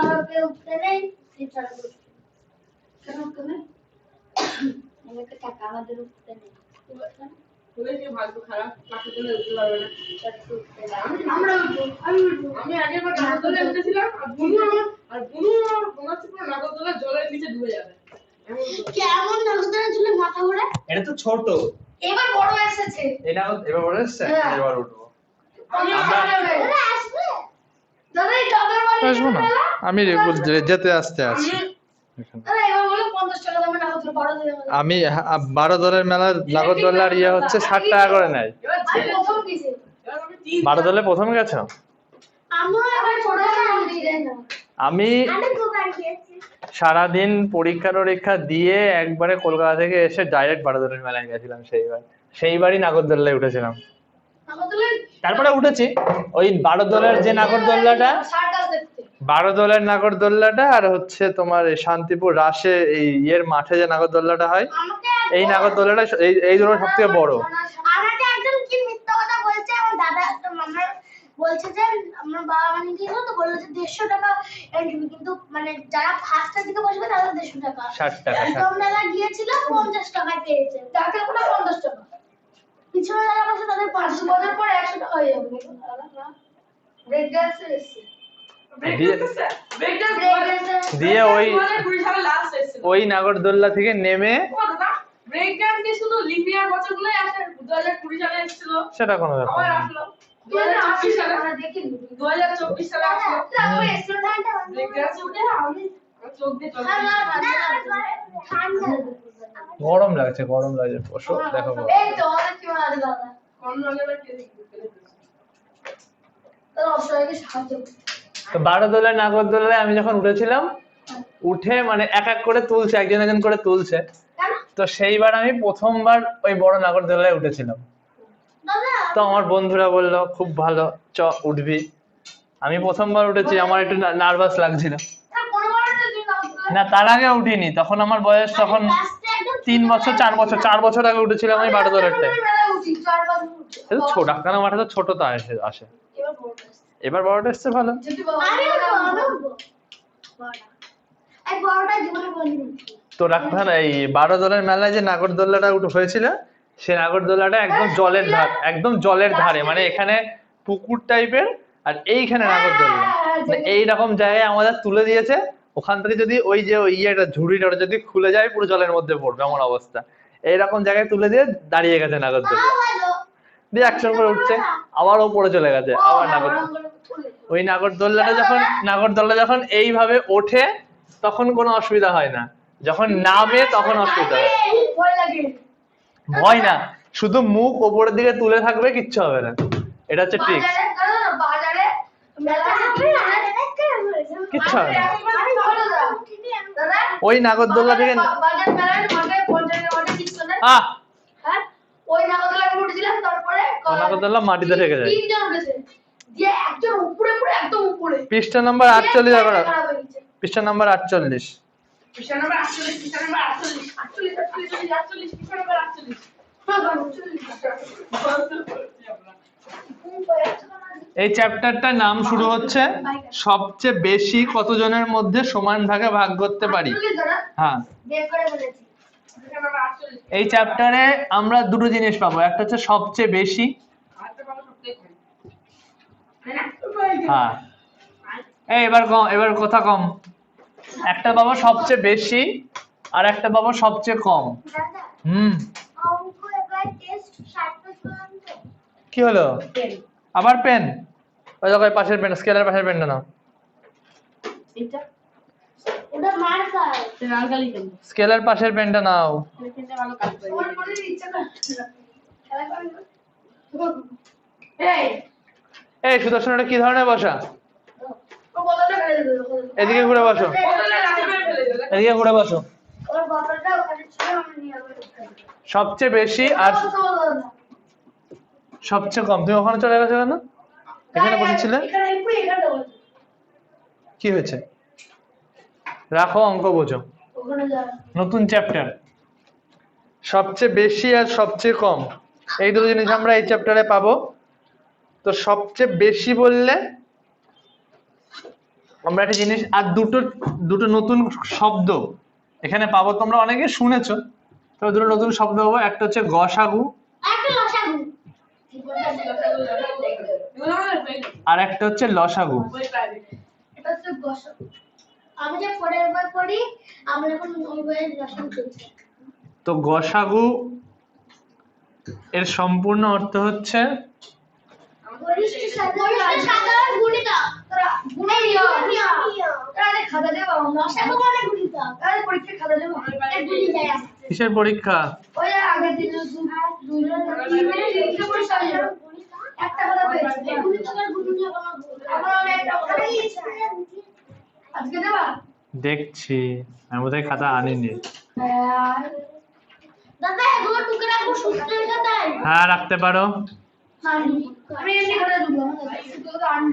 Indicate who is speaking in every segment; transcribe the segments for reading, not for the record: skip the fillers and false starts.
Speaker 1: চড়কে উঠতে নেই, সেই চড়কে উঠতে কেন উঠতে নেই? আমাকে টাকা আমাদের উঠতে নেই।
Speaker 2: বলে কি ভাগ্য খারাপ, টাকা দিলে উঠতে পারবে না। আমি আগের বার নাগরদোলায় উঠেছিলাম, আর বুনু মনে হচ্ছে পুরো নাগরদোলা জলের নিচে ডুবে যাবে।
Speaker 1: কেমন নাগরদোলা ঝুলে মাথা ঘোরে?
Speaker 3: এটা তো ছোট।
Speaker 1: এবার বড় এসেছে।
Speaker 3: এটা এবার বড় এসেছে, এবার উঠবো। আসবো না, আমি যেতে আসতে আছি। আমি 12 দলের মেলা নাগরদোলার ইয়ে হচ্ছে 60 টাকা করে নেয়। 12 দলে প্রথম গেছো? আমি সারাদিন পরীক্ষা দিয়ে একবারে কলকাতা থেকে এসে ডাইরেক্ট 12 দলের মেলায় গেছিলাম। সেইবারই নাগরদোলায় উঠেছিলাম। তারপরে উঠেছি ওই 12 দলের যে নাগরদোলাটা, 12 দলের নাগরদোলাটা, আর হচ্ছে তোমার শান্তিপুর রাসে এই ইয়ের মাঠে যে নাগরদোলাটা হয়, এই নাগরদোলাটা এই দুটো সব থেকে বড়।
Speaker 1: আমাকে একদম কি মিথ্যা কথা বলছে, আমার দাদা তো মামা বলছে যে আমার বাবা মানে কি তো বললো যে 150 টাকা এন্ট্রি, কিন্তু মানে যারা ফার্স্টের দিকে বসবে তাদের 150 টাকা,
Speaker 3: 60 টাকা।
Speaker 1: একদম মেলা গিয়েছিল 50 টাকায় পেয়েছে, তাকে পুরো 50 টাকা। পিছনে যারা বসে তাদের 500 বছর পরে 100 টাকা হয়ে যাবে। ব্রেক ডান্স এসেছে,
Speaker 3: দিয়ে ওই নাগরদোল্লা থেকে নেমে
Speaker 2: ব্রেক ডান্স কি শুধু লিনিয়ার বছরগুলোই আসে? 2020 সালে এসেছিল,
Speaker 3: সেটা কোনো ব্যাপার
Speaker 2: আবার
Speaker 3: না।
Speaker 2: আসলো 2024 সালে, 2024 সালে আসলো।
Speaker 1: তারপর স্টুডেন্ট
Speaker 2: ব্রেক ডান্স উঠে আমি চোখ দিয়ে জল
Speaker 1: ঠান্ডা
Speaker 3: গরম লাগছে বসো, দেখো গরম।
Speaker 1: এই তো অনেক কি মারা দাদা
Speaker 2: কোন রঙের কে
Speaker 1: তো অবশ্যই সাহায্য
Speaker 3: তো 12 দলের নাগরদোলায় আমি যখন উঠেছিলাম, উঠে মানে এক এক করে তুলছে, একজন করে তুলছে। তো সেইবার আমি প্রথমবার ওই বড় নাগরদোলায় উঠেছিলাম। তো আমার বন্ধুরা বললো খুব ভালো, চ উঠবি। আমি প্রথমবার উঠেছি, আমার একটু নার্ভাস লাগছিল। না, তার আগে উঠিনি, তখন আমার বয়স তখন 3 বছর 4 বছর আগে উঠেছিলাম আমি 12 দলেরটা। ছোট ডাক্তার মাঠে তো ছোট তো আসে। এবার বড়টা এসছে ভালো। তো ডাক্তার এই 12 দলের মেলায় যে নাগরদোলাটা হয়েছিল, সে নাগরদোলাটা একদম জলের ধারে, মানে এখানে পুকুর টাইপের, আর এইখানে নাগরদোলা এইরকম জায়গায় আমাদের তুলে দিয়েছে। ওখান থেকে যদি ওই যে ইয়েটা ঝুড়িটা যদি খুলে যায় পুরো জলের মধ্যে পড়বে এমন অবস্থা। এইরকম জায়গায় তুলে দিয়ে দাঁড়িয়ে গেছে নাগরদোলা, দিয়ে অ্যাকশন করে উঠছে, আবার ওপরে চলে গেছে। আবার ওই নাগরদোলা যখন এইভাবে ওঠে তখন কোনো অসুবিধা হয় না, যখন নামে তখন অসুবিধা হয়। ভয় না, শুধু মুখ ওপরের দিকে তুলে থাকবে, কিচ্ছু হবে না। এটা হচ্ছে ট্রিক্স, কিচ্ছু হবে না। ওই নাগরদোলা থেকে নাগরদোলা মাটিতে ঠেকে যায়। পৃষ্ঠা নাম্বার 48, পৃষ্ঠা নাম্বার 48। এই চ্যাপ্টারটার নাম শুরু হচ্ছে সবচেয়ে বেশি কতজনের মধ্যে সমান ভাগে ভাগ করতে পারি। হ্যাঁ, এই চ্যাপ্টারে আমরা দুটো জিনিস পাবো, একটা হচ্ছে সবচেয়ে বেশি, হ্যাঁ এবার কথা কম, একটা পাবো সবচেয়ে বেশি আর একটা পাবো সবচেয়ে কম। কি হলো আবার পেন? ওই জায়গায় পাশের পেন, স্কেলের পাশের পেনটা নাও। স্কেলের পাশের পেনটা নাও। এই সুদর্শন, এটা কি ধরনের বসা? এদিকে ঘুরে বসো, এদিকে ঘুরে বসো। সবচেয়ে বেশি আর সবচেয়ে কম, তুমি ওখানে চলে গেছো কেন? এখানে বসেছিলে, কি হয়েছে? রাখো, অঙ্ক বোঝো। নতুন চ্যাপ্টার, সবচেয়ে বেশি আর সবচেয়ে কম, এই দুটো জিনিস আমরা এই চ্যাপ্টারে পাবো। তো সবচেয়ে বেশি বললে আমরা একটা জিনিস আর দুটো দুটো নতুন শব্দ এখানে পাবো, তোমরা অনেকে শুনেছো, তবে দুটো নতুন শব্দ পাবো। একটা হচ্ছে গসাগু
Speaker 1: একটা লসাগু।
Speaker 2: এগুলো আমাদের পেন
Speaker 3: আর একটা হচ্ছে লসাগু।
Speaker 2: বই প্রাইভেট
Speaker 1: এটা হচ্ছে লসাগু। আমি যে পরের বার পড়ি, আমরা এখন ওই বইয়ের লসাগু চলছে।
Speaker 3: তো গসাগু এর সম্পূর্ণ অর্থ হচ্ছে
Speaker 1: গরিষ্ঠ সাধারণ গুণিতক। তোরা খাতা দেবো, লসাগু মানে গুণিতক। তাহলে পরীক্ষা খাতা দেবো, এক গুণি যায় আসতে।
Speaker 3: কিসের পরীক্ষা?
Speaker 1: ওই আগের দিন একটা কথা পেয়েছি, গুণিতকের গুণনীয় বানাবো। এখন আমি একটা কথা লিখছি, আজকে দেবা?
Speaker 3: দেখছি, আমি বোধহয় খাতা আনিনি।
Speaker 1: দাদা এগুলো টুকে রাখবো সূত্রের খাতায়।
Speaker 3: হ্যাঁ, রাখতে পারো।
Speaker 1: আমি এমনি করে দেবো, শুধু তো আনি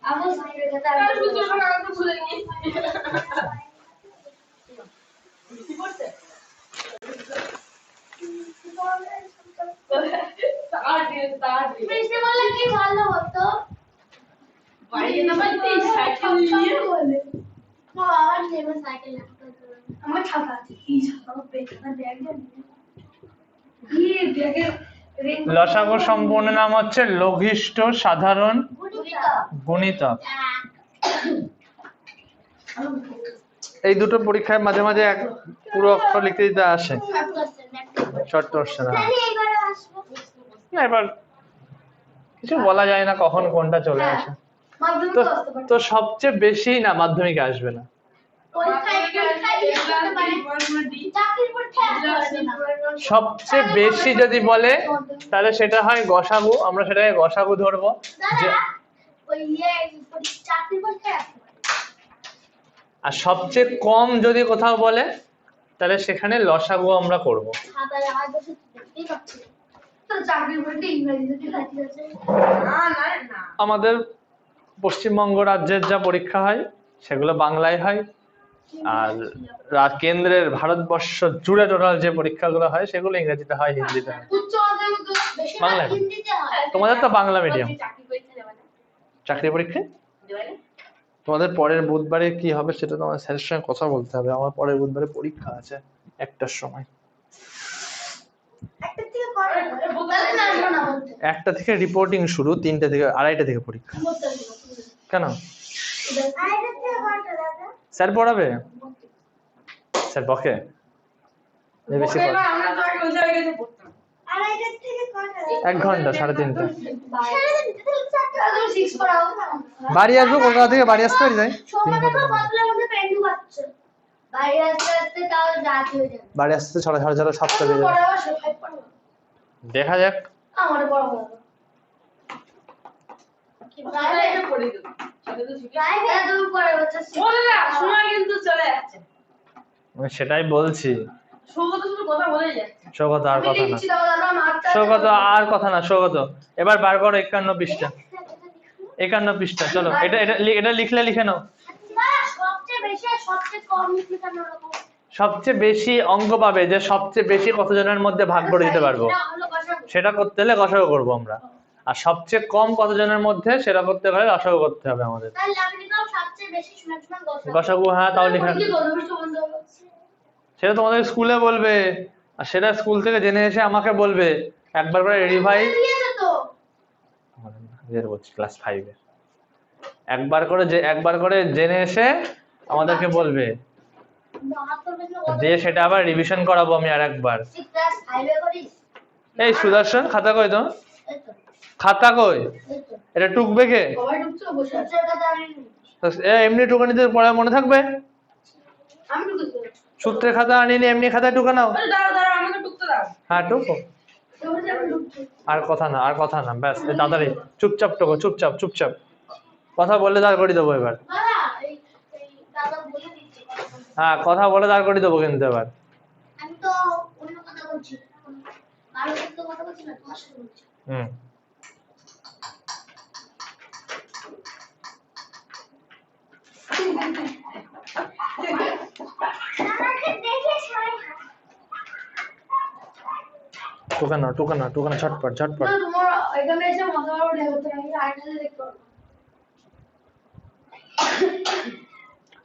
Speaker 1: আমি সূত্রের খাতায়
Speaker 2: আর সূত্র সব আমি তো ভুলে গেছি কি করতে তার দিয়ে
Speaker 1: বৃষ্টি বললে কি ভালো হতো।
Speaker 2: বাইরে না বলতে সাইকেল নিয়ে
Speaker 1: বলে আমার নেবে সাইকেল লাগতো। আমার ছাতা আছে, কি ছাতা বেকার ব্যাগ কি ব্যাগের রেন
Speaker 3: লসাগুর সম্পূর্ণ নাম হচ্ছে লঘিষ্ঠ সাধারণ গুণিতক। এই দুটো পরীক্ষায় মাঝে মাঝে এক পুরো অক্ষর লিখতে দিতে আসে, শর্ট কোশ্চেন। না, এবার কিছু বলা যায় না কখন কোনটা চলে আসে। তো তো সবচেয়ে বেশি না মাধ্যমিকে আসবে না, সবচেয়ে বেশি যদি বলে তাহলে সেটা হয় গসাগু। আমরা সেটাকে গসাগু ধরবো। যে আর সবচেয়ে কম যদি কোথাও বলে তাহলে সেখানে লসাগু আমরা করব।
Speaker 2: না না না
Speaker 3: আমাদের পশ্চিমবঙ্গ রাজ্যের যা পরীক্ষা হয় সেগুলো বাংলায় হয়, আর কেন্দ্রের ভারতবর্ষ জুড়ে টোটাল যে পরীক্ষাগুলো হয় সেগুলো ইংরেজিতে হয়, হিন্দিতে হয়, বাংলায় হয়। তোমাদের তো বাংলা মিডিয়াম।
Speaker 2: চাকরি পরীক্ষা দেওয়া না
Speaker 3: চাকরি পরীক্ষা
Speaker 2: দেওয়া না
Speaker 3: তোমাদের পরের বুধবারে কি হবে সেটা তোমার স্যারের সঙ্গে কথা বলতে হবে। আমার পরের বুধবারে পরীক্ষা আছে 1টার সময়। 1টা থেকে রিপোর্টিং শুরু, 3টে থেকে 2:30 থেকে পরীক্ষা। কেন? স্যার পড়াবে? স্যার বকে? বেশি
Speaker 2: ওকে না আমরা তো আগে ওই জায়গায় গিয়ে পড়তাম
Speaker 3: 1 ঘন্টা 3.5 বাড়ি আসবো, কলকাতা থেকে বাড়ি আসতে পারি যাই। বাড়ি আসতে 6:30 7টা বেজে যাবে। দেখা যাক।
Speaker 2: এটা পড়ে দেব সেটা তো ঠিক বলে না সময় কিন্তু চলে যাচ্ছে
Speaker 3: আমি সেটাই বলছি।
Speaker 2: সৌগত শুধু কথা বলেই যাচ্ছে
Speaker 3: সৌগত আর কথা না, সৌগত আর কথা না। সৌগত এবার বার করো 51 পৃষ্ঠা। 51 পৃষ্ঠা, চলো। এটা লিখলে লিখে নাও। সবচেয়ে বেশি অঙ্ক পাবে যে সবচেয়ে বেশি কতজনের মধ্যে ভাগ করে দিতে পারবো, সেটা করতে হলে গসাগু করবো আমরা। আর সবচেয়ে কম কতজনের মধ্যে সেটা করতে হলে লসাগু করতে হবে আমাদের। গসাগু, হ্যাঁ, তাও লিখে। সেটা তোমাদের স্কুলে বলবে, আর সেটা স্কুল থেকে জেনে এসে আমাকে বলবে। একবার করে রিভাইজ বলছি ক্লাস 5 এ একবার করে জেনে এসে আমাদেরকে বলবে, দিয়ে সেটা আবার রিভিশন করাবো আমি আর একবার। এই সুদর্শন, খাতা কই তো? খাতা কই? এটা টুকবে কে? এমনি টুকানি দিতে পড়া মনে থাকবে? সূত্রের খাতা আনিনি, এমনি খাতায় টুকা নাও।
Speaker 2: দাঁড়াও আমাকে টুকতে দাও।
Speaker 3: হ্যাঁ, টুকো। আর কথা না, ব্যাস। তাড়াতাড়ি চুপচাপ টুকো, চুপচাপ। কথা বললে দাঁড় করে দেবো এবার। হ্যাঁ, কথা বলে দাঁড় করে দেবো কিন্তু এবার।
Speaker 1: আমি তো অন্য কথা বলছি, ভারতের তো কথা বলছি না, তোমার সাথে বলছি।
Speaker 3: টুকা না, ঝটপট।
Speaker 1: তোমার এখানে এসে মজা করে দেখতে আমি আইনাতে দেখতে পারবো।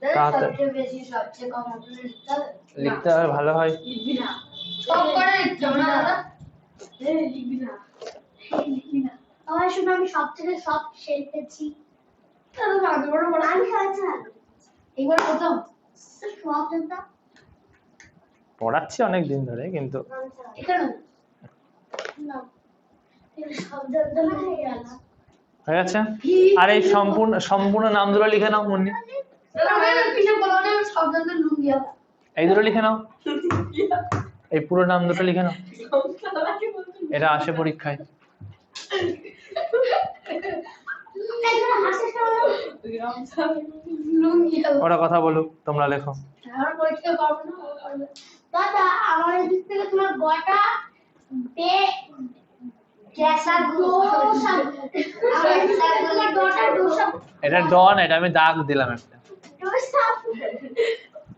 Speaker 3: তাড়াতাড়ি
Speaker 1: সবচেয়ে বেশি সবচেয়ে কম আপনি লিখতে হবে
Speaker 3: লিখতে হবে ভালো হয়।
Speaker 2: লিখবি না
Speaker 1: সব করে লিখতে হবে না দাদা
Speaker 2: লিখবি না
Speaker 1: লিখবি না আমার শুনে আমি সব থেকে সব শিখেছি
Speaker 2: তাহলে আগে বড় বড়
Speaker 1: আমি খাচ্ছি না
Speaker 2: একবার প্রথম
Speaker 1: সব জানতাম
Speaker 3: পড়াচ্ছি অনেক দিন ধরে কিন্তু
Speaker 2: এখানে
Speaker 1: না এটা সব জানতাম হয়ে গেল
Speaker 3: হয়ে গেছে। আর এই সম্পূর্ণ সম্পূর্ণ নাম দুটো লিখে নাও মুন্নি,
Speaker 2: দাদা আমি পিছে বলা না সব জানতে লুঙ্গিয়া
Speaker 3: এই দুটো লিখে নাও, এই পুরো নাম দুটো লিখে নাও,
Speaker 2: দাদাকে বলছি
Speaker 3: এটা আসে পরীক্ষায়।
Speaker 1: একজন হাসিস না
Speaker 2: লুঙ্গিয়া
Speaker 3: ওরা কথা বলুক, তোমরা লেখো।
Speaker 2: আর পরীক্ষা করব না
Speaker 1: দাদা আমার দিক থেকে তোমার গোটা বে জैसा डोसा আমার গোটা ডোসা
Speaker 3: এটা ডন, এটা আমি দাগ দিলাম একটা।
Speaker 1: ডোসা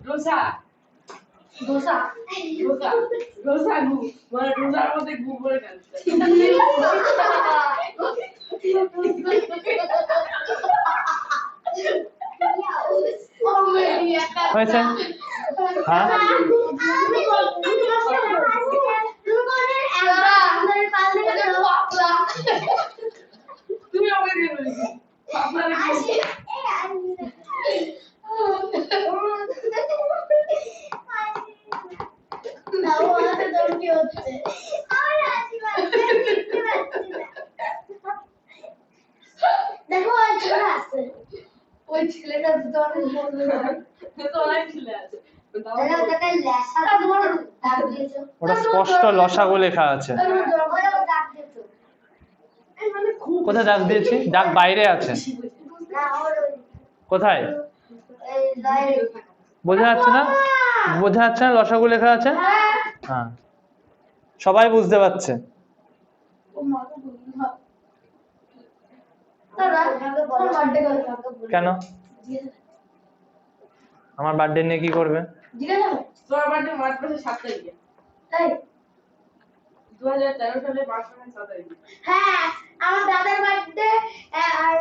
Speaker 2: রোজা রোজা রোজা রোজা গু মানে রোজার মধ্যে গু করে কাটছে
Speaker 3: হয়েছে? হ্যাঁ
Speaker 2: তুমি আমাকে দিয়ে বলেছি আপনার
Speaker 1: দেখো
Speaker 2: ওই ছেলেটা তো অনেক বন্ধু তো অনেক ছেলে আছে
Speaker 3: ওটা স্পষ্ট লসাগু লেখা আছে। কোথায় দাগ দিয়েছি? দাগ বাইরে আছে। কোথায়? বোঝা যাচ্ছে না? বোঝা যাচ্ছে না লসাগু লেখা আছে? হ্যাঁ, সবাই বুঝতে পারছে। কেন? আমার বার্থডে নিয়ে কি করবে?
Speaker 2: তোর বার্থডে মার্চ মাসের 7 তারিখে 2013 সালে মার্চ মাসের 7 তারিখে
Speaker 1: হ্যাঁ আমার দাদার বার্থডে আর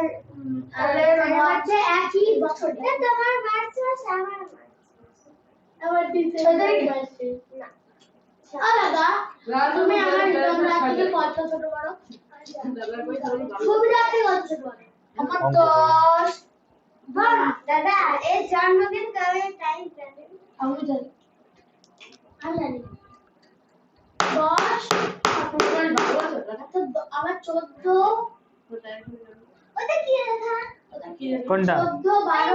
Speaker 1: বার্থডে একই বছর তোমার মার্চ মাস আমার ডিসেম্বর মাসে না দাদা তুমি আমার তোমরা থেকে কত ছোট বড় সুবিধা থেকে কত ছোট বড় আমার 10 বাবা দাদা এই জন্মদিন কবে টাইম জানেন
Speaker 2: আমি জানি
Speaker 1: আমি জানি 10
Speaker 2: আপনার বাবা আছে দাদা
Speaker 1: তো আমার 14 ওটা কি লেখা
Speaker 3: কোনটা?
Speaker 1: 14 12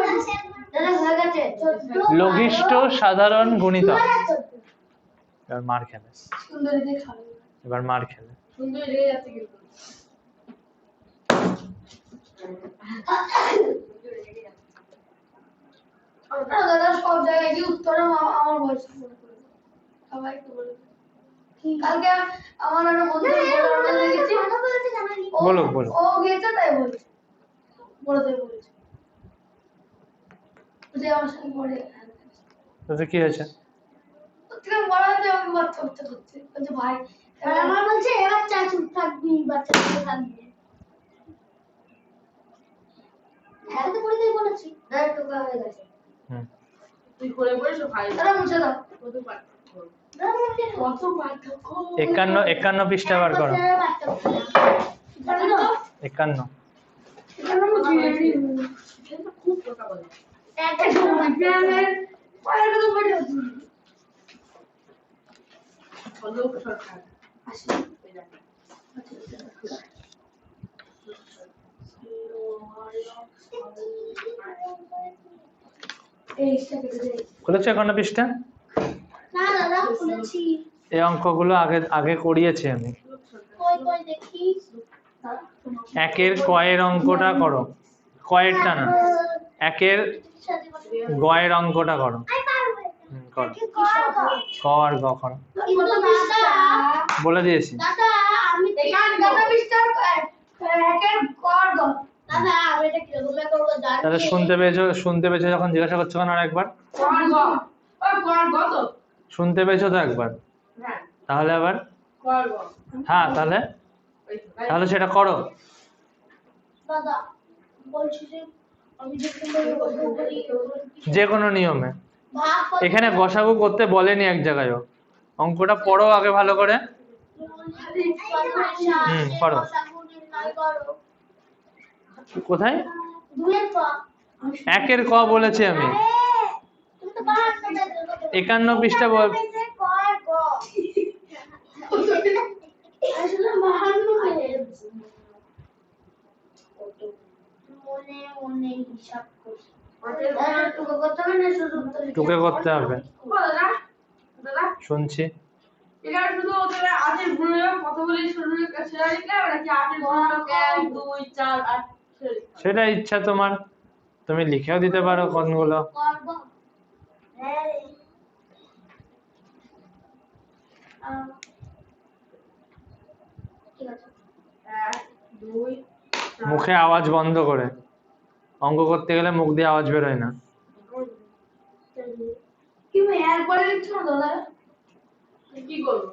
Speaker 1: দাদা হয়ে গেছে 14
Speaker 3: লঘিষ্ঠ সাধারণ গুণিতক। এবার মার খেলে,
Speaker 2: সুন্দরী দিয়ে খাবে
Speaker 3: এবার মার খেলে।
Speaker 2: সুন্দরী রেগে যাচ্ছে কিন্তু দাদা সব জায়গায় গিয়ে উত্তর আমার বয়স সবাই তো বলে কালকে আমার একটা বন্ধু দেখেছি
Speaker 3: বলুক বলুক।
Speaker 2: ও গেছে তাই বলছে বড়দের বলেছে যে আমার সাথে পড়ে
Speaker 3: তাতে কি হয়েছে?
Speaker 2: থেকে বড় হতে আমাকে বাচ্চা বাচ্চা করছে বলছে ভাই
Speaker 1: আর আমার বলছে এবার চা চুপ থাকবি বাচ্চা চুপ থাকবি হ্যাঁ তো পড়ে তাই বলেছি না টোকা হয়ে গেছে
Speaker 3: হুম,
Speaker 2: তুই করে করে সব ভাই তারা মুছে দাও কত পার্থক্য কত পার্থক্য
Speaker 3: 51 পৃষ্ঠা বার করো। 51
Speaker 2: খুব কথা বলে
Speaker 1: একটা
Speaker 2: বিজ্ঞানের পড়াটা তো পড়ে আছে লোক সরকার আসি এই সেটা
Speaker 3: খুলেছো 51 পৃষ্ঠা?
Speaker 1: না দাদা খুলেছি
Speaker 3: এই অঙ্কগুলো আগে আগে করিয়েছি আমি।
Speaker 1: কই কই দেখি
Speaker 3: একের কয়ের অঙ্কটা করো, কয়েরটা না, একের গয়ের অঙ্কটা করো। করো, ক আর গ করো,
Speaker 1: কিন্তু দাদা
Speaker 3: বলে দিয়েছি।
Speaker 1: দাদা আমি
Speaker 2: দাদা মিস্টার একের কর দাও
Speaker 1: দাদা আমি এটা কিরকম করবো জানি
Speaker 3: তাহলে শুনতে পেয়েছো যখন জিজ্ঞাসা করছো কেন আর একবার?
Speaker 2: কর গ ওই কর গ তো
Speaker 3: শুনতে পেয়েছো তো একবার,
Speaker 2: হ্যাঁ
Speaker 3: তাহলে আবার
Speaker 2: কর গ
Speaker 3: হ্যাঁ, তাহলে সেটা করো।
Speaker 1: দাদা বলছি যে আমি যেরকম ভাবে অঙ্ক করি,
Speaker 3: যে কোনো নিয়মে।
Speaker 1: ভাগ করি।
Speaker 3: এখানে গসাগু করতে বলেনি এক জায়গায়ও। অঙ্কটা পড়ো আগে ভালো করে। পড়ো। কোথায়? একের ক বলেছি আমি। 51 পৃষ্ঠা বল। টুকে করতে হবে। শুনছি।
Speaker 2: এটা শুধু ওদের আটের গুণনীয়ক কতগুলি শুরুর সেটা লিখলে হবে নাকি আটের গুণনীয়ক 1 2 4 8
Speaker 3: সেটা ইচ্ছা তোমার, তুমি লিখেও দিতে পারো কোনগুলো।
Speaker 1: ঠিক আছে।
Speaker 2: 1 2
Speaker 3: মুখে আওয়াজ বন্ধ করে। অঙ্ক করতে গেলে মুখ দিয়ে আওয়াজ বেরোয় না।
Speaker 2: কি ভাই একবারে লিখছো না দাদা? কি করব?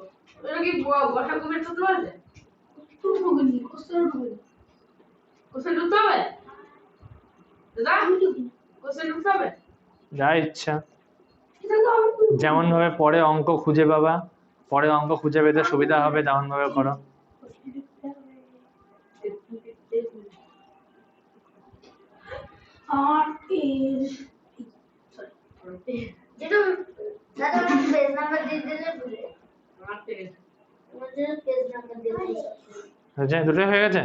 Speaker 2: এটা কি বসা কমে তো আছে? তুই ঢুকনি, কোশ্চেন ঢুকনি। কোশ্চেন ঢুকতে হবে? দাদা কোশ্চেন ঢুকতে হবে?
Speaker 3: যা ইচ্ছা,
Speaker 2: এটা তো আমি
Speaker 3: যেমন ভাবে পরে অঙ্ক খুঁজে পাবা, পরে অঙ্ক খুঁজে পেতে সুবিধা হবে তেমন ভাবে করো।
Speaker 1: যেটা দাদা আমার পেজ নাম্বার দিয়ে দিলে ভুলে আমাদের পেজ নাম্বার দিয়ে দিলে
Speaker 3: হয়েছে? দুটোই হয়ে গেছে?